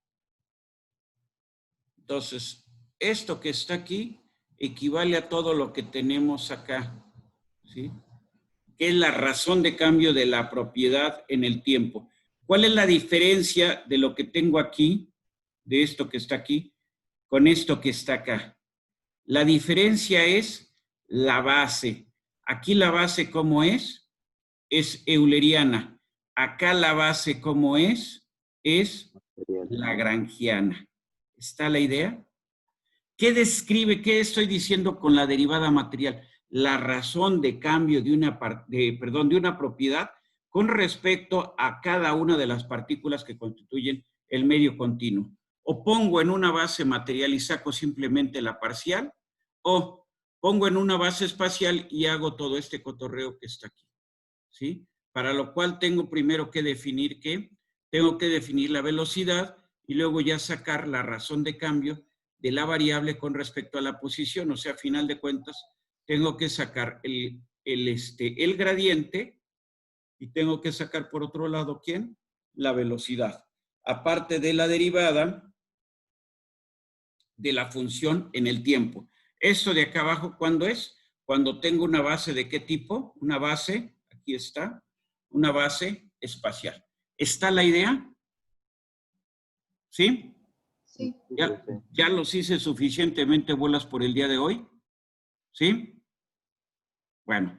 Entonces, esto que está aquí equivale a todo lo que tenemos acá, ¿sí? Que es la razón de cambio de la propiedad en el tiempo. ¿Cuál es la diferencia de lo que tengo aquí, de esto que está aquí, con esto que está acá? La diferencia es la base. Aquí la base, ¿cómo es? Es euleriana. Acá la base, ¿cómo es? Es lagrangiana. ¿Está la idea? ¿Qué describe, qué estoy diciendo con la derivada material? La razón de cambio de una propiedad con respecto a cada una de las partículas que constituyen el medio continuo. O pongo en una base material y saco simplemente la parcial, o pongo en una base espacial y hago todo este cotorreo que está aquí, ¿sí? Para lo cual tengo primero que definir ¿qué? Tengo que definir la velocidad y luego ya sacar la razón de cambio de la variable con respecto a la posición. O sea, a final de cuentas, tengo que sacar el gradiente y tengo que sacar por otro lado, ¿quién? La velocidad. Aparte de la derivada de la función en el tiempo. Esto de acá abajo, ¿cuándo es? Cuando tengo una base ¿de qué tipo? Una base, aquí está, una base espacial. ¿Está la idea? ¿Sí? Sí. ¿Ya los hice suficientemente bolas por el día de hoy? ¿Sí? Bueno,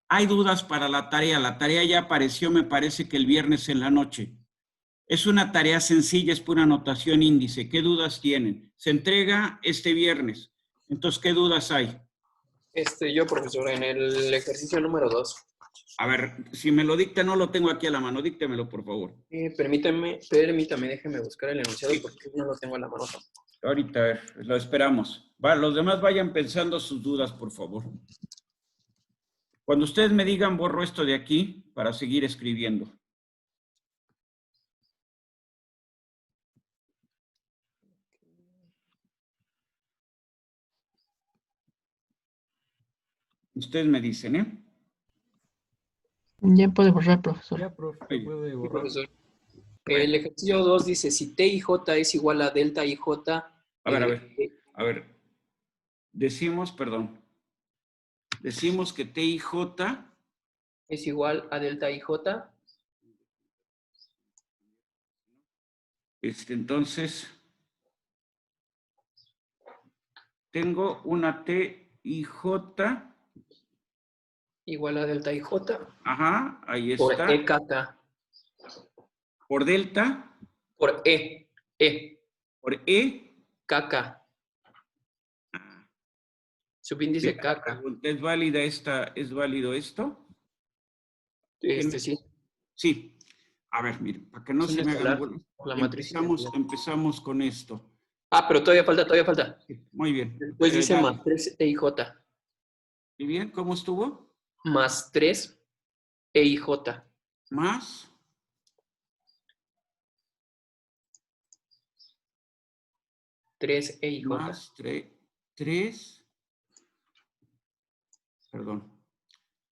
hay dudas para la tarea. La tarea ya apareció, me parece que el viernes en la noche. Es una tarea sencilla, es pura notación índice. ¿Qué dudas tienen? Se entrega este viernes. Entonces, ¿qué dudas hay? Yo, profesor, en el ejercicio número 2. A ver, si me lo dicta, no lo tengo aquí a la mano. Díctemelo, por favor. Permítame, déjeme buscar el enunciado porque no lo tengo a la mano. Ahorita, a ver, lo esperamos. Va, los demás vayan pensando sus dudas, por favor. Cuando ustedes me digan, borro esto de aquí para seguir escribiendo. Ustedes me dicen, ¿eh? Ya puede borrar, profesor. Ya, profe, Oye, puede Sí, borrar. profesor. El ejercicio 2 dice, si T y J es igual a delta y J... A ver. Decimos que T y J es igual a delta y J. Entonces, tengo una T y J. Igual a delta y J. Ajá, ahí Por está. EKK. Por delta. Por E. Por E. KK. Subíndice KK. ¿Es válida es válido esto? Sí. Sí. A ver, mire, para que no se me hagan bolas. La matriz. Empezamos con esto. Pero todavía falta. Muy bien. Después dice dale. más 3 E y J. ¿Y bien? ¿Cómo estuvo? Más 3 E y J. más 3 E y J. más 3, perdón,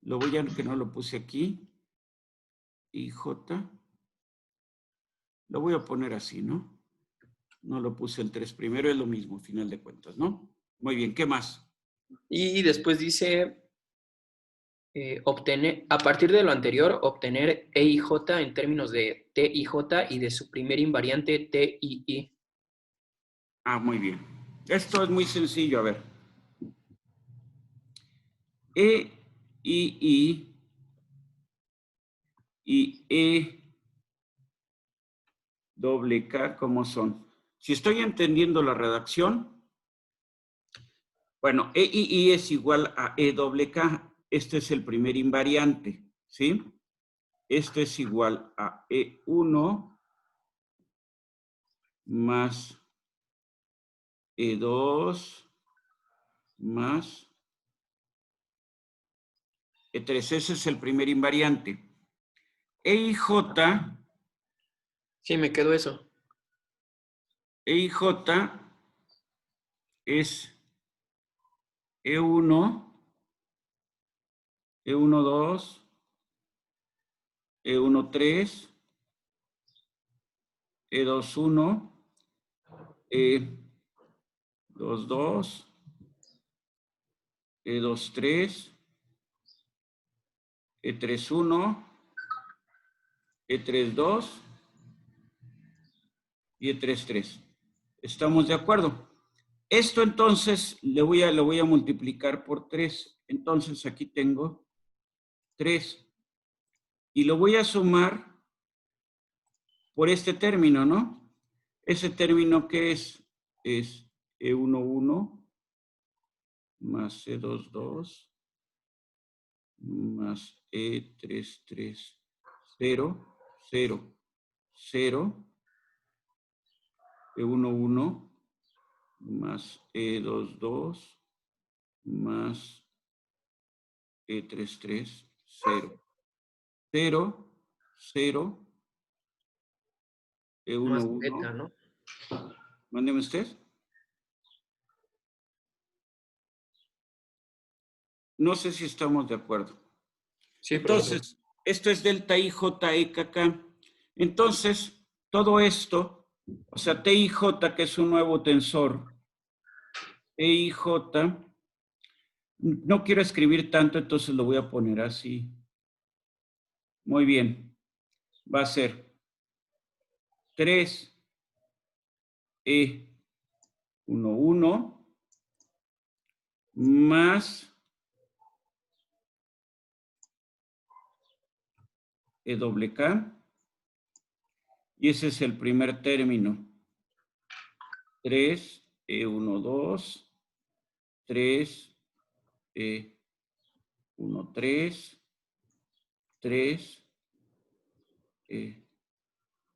lo voy a, que no lo puse aquí, y J, lo voy a poner así, ¿no? No lo puse el 3 primero, es lo mismo, final de cuentas, ¿no? Muy bien, ¿qué más? Y después dice, obtener, a partir de lo anterior, obtener E y J en términos de T y J y de su primer invariante T y I. Ah, muy bien. Esto es muy sencillo, a ver. E, I y E, doble K, ¿cómo son? Si estoy entendiendo la redacción, bueno, E, I es igual a E, doble K. Este es el primer invariante, ¿sí? Esto es igual a E1 más E2 más E3. Ese es el primer invariante. E y J, Sí, me quedó eso. E y J es E1, E1, 2, E1, 3, E2, 1, E2, 2, E2, 3, E3, 1, E3, 2 y E3, 3. ¿Estamos de acuerdo? Esto entonces lo voy a multiplicar por 3. Entonces aquí tengo 3. Y lo voy a sumar por este término, ¿no? Ese término que es E1, 1 más E2, 2 más E3, 3, 0, 0, 0, E1, 1 más E2, 2 más E3, 3, 0, 0, 0, E1, Más 1. beta, ¿no? Mándeme usted. No sé si estamos de acuerdo. Sí, Entonces, esto es delta I, J, E, K, K. Entonces, todo esto, o sea, T y J, que es un nuevo tensor, T y J, no quiero escribir tanto, entonces lo voy a poner así. Muy bien. Va a ser 3 E 1, 1 más E doble K. Y ese es el primer término. 3 E1, 2, 3 E1, 3, 3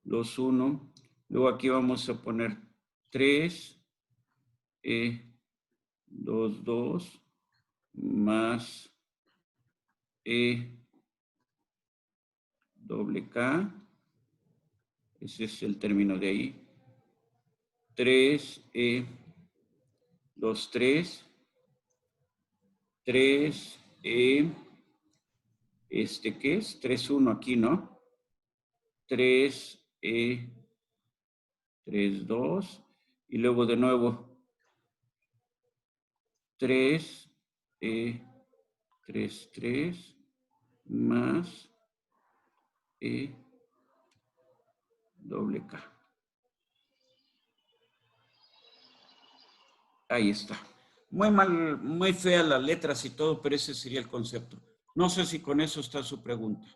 2, 1. Luego aquí vamos a poner 3 2, 2 más doble K. Ese es el término de ahí. 3 2, 3. 3 ¿qué es? 3, 1 aquí, ¿no? 3 3, 2. Y luego de nuevo 3 3, 3 más doble K. Ahí está. Muy mal, muy feas las letras y todo, pero ese sería el concepto. No sé si con eso está su pregunta.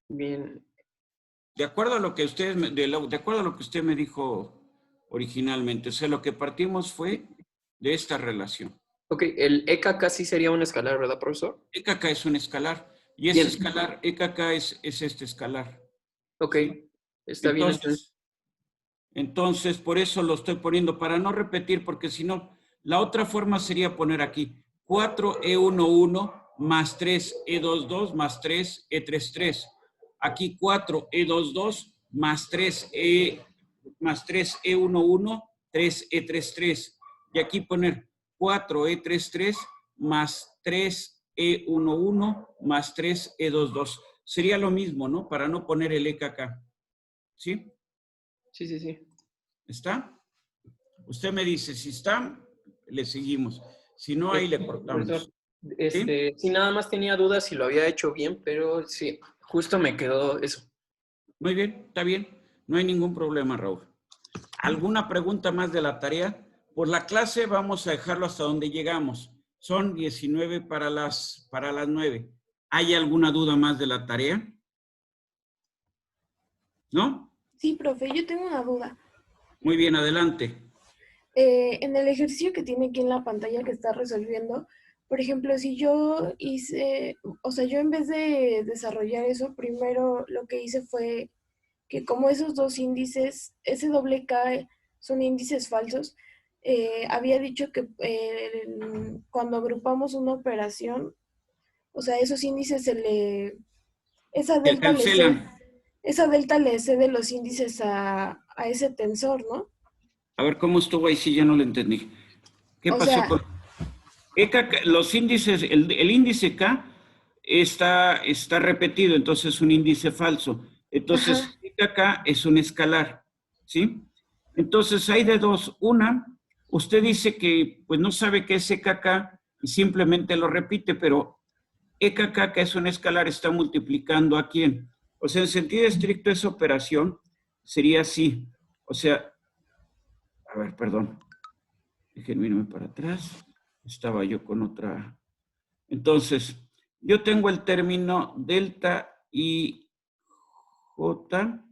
Bien. De acuerdo a lo que usted de acuerdo a lo que usted me dijo originalmente, o sea, lo que partimos fue de esta relación. Ok, el EKK sí sería un escalar, ¿verdad, profesor? EKK es un escalar y ese Bien. escalar, EKK es este escalar. Ok, ¿Sí? está bien. Entonces, por eso lo estoy poniendo, para no repetir, porque si no, la otra forma sería poner aquí 4E11 más 3E22 más 3E33. Aquí 4E22 más 3E11, 3E33. Y aquí poner 4E33 más 3E11 más 3E22. Sería lo mismo, ¿no? Para no poner el EKK. ¿Sí? Sí, sí, sí. ¿Está? Usted me dice, si está, le seguimos. Si no, ahí le cortamos. Profesor, ¿Sí? sí, nada más tenía dudas si lo había hecho bien, pero sí, justo me quedó eso. Muy bien, está bien. No hay ningún problema, Raúl. ¿Alguna pregunta más de la tarea? Por la clase vamos a dejarlo hasta donde llegamos. Son 19 para las 9. ¿Hay alguna duda más de la tarea? ¿No? Sí, profe, yo tengo una duda. Muy bien, adelante. En el ejercicio que tiene aquí en la pantalla que está resolviendo, por ejemplo, si yo hice, o sea, yo en vez de desarrollar eso, primero lo que hice fue que como esos dos índices, ese doble K son índices falsos, había dicho que cuando agrupamos una operación, o sea, esos índices esa Se delta cancelan. le cede los índices a ese tensor, ¿no? A ver, ¿cómo estuvo ahí? Sí, ya no lo entendí. ¿Qué O pasó sea, con los índices? El índice K está repetido, entonces es un índice falso. Entonces, ajá, EKK es un escalar, ¿sí? Entonces, hay de dos. Una, usted dice que pues no sabe qué es EKK y simplemente lo repite, pero EKK, que es un escalar, está multiplicando ¿a quién? O sea, en sentido estricto, esa operación sería así. O sea, a ver, perdón. Déjenme irme para atrás. Estaba yo con otra. Entonces, yo tengo el término delta I J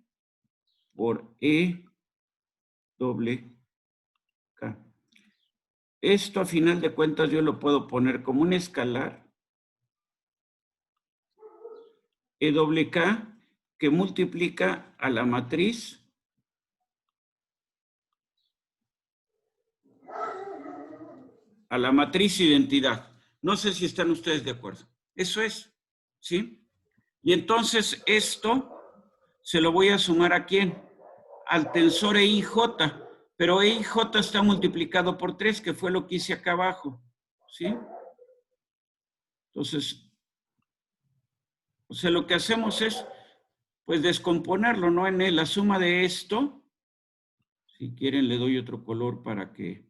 por E doble K. Esto a final de cuentas yo lo puedo poner como un escalar E doble K que multiplica a la matriz identidad. No sé si están ustedes de acuerdo. Eso es, ¿sí? Y entonces esto se lo voy a sumar ¿a quién? Al tensor EIJ, pero EIJ está multiplicado por 3, que fue lo que hice acá abajo, ¿sí? Entonces, o sea, lo que hacemos es, pues, descomponerlo, ¿no? En la suma de esto, si quieren le doy otro color para que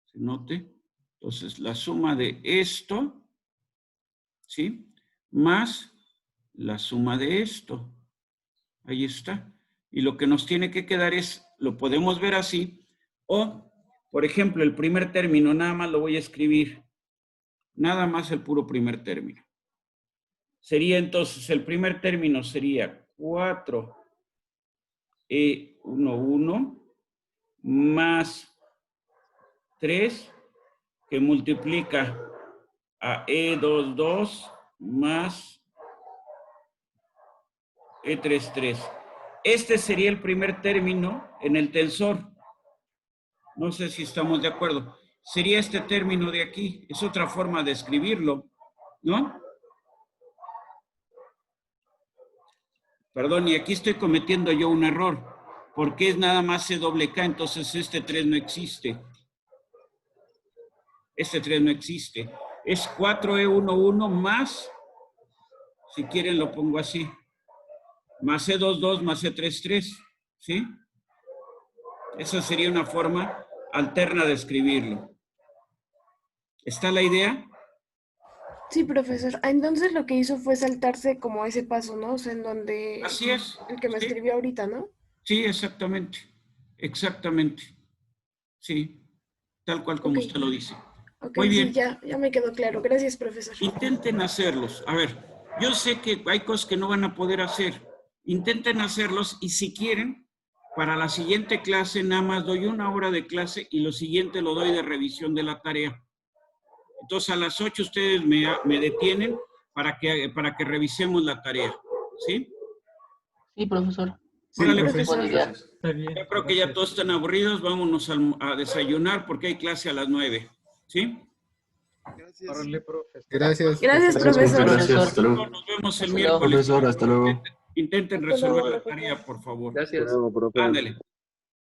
se note. Entonces, la suma de esto, ¿sí? Más la suma de esto. Ahí está. Y lo que nos tiene que quedar es, lo podemos ver así, o, por ejemplo, el primer término, nada más lo voy a escribir, nada más el puro primer término. Sería entonces, el primer término sería 4E11 más 3, que multiplica a E22 más E33. Este sería el primer término en el tensor. No sé si estamos de acuerdo. Sería este término de aquí. Es otra forma de escribirlo, ¿no? Perdón, y aquí estoy cometiendo yo un error, porque es nada más C doble K, entonces este 3 no existe. Este 3 no existe. Es 4E11 más, si quieren lo pongo así, más C22 más C33, ¿sí? Esa sería una forma alterna de escribirlo. ¿Está la idea? sí, profesor. Entonces lo que hizo fue saltarse como ese paso, ¿no? O sea, en donde Así es. el que me Sí, escribió ahorita, ¿no? sí, exactamente. Exactamente. Sí, tal cual como Ok, usted lo dice. ok, Muy sí, bien. ya me quedó claro. Gracias, profesor. Intenten hacerlos. A ver, yo sé que hay cosas que no van a poder hacer. Intenten hacerlos y si quieren, para la siguiente clase nada más doy 1 hora de clase y lo siguiente lo doy de revisión de la tarea. Entonces a las 8 ustedes me detienen para que revisemos la tarea. ¿Sí? Sí, profesor. Sí, Órale, profe. pues. Buena idea. Está bien. Yo creo que ya todos están aburridos. Vámonos a desayunar porque hay clase a las 9. ¿Sí? Gracias. Órale, profe. Gracias. Gracias, Hasta luego. profesor. Gracias, hasta luego. Nos vemos el Hasta luego. miércoles. Profesor, hasta luego. Intenten Hasta luego, resolver la profesor. tarea, por favor. Gracias. Hasta luego, profe. Ándale.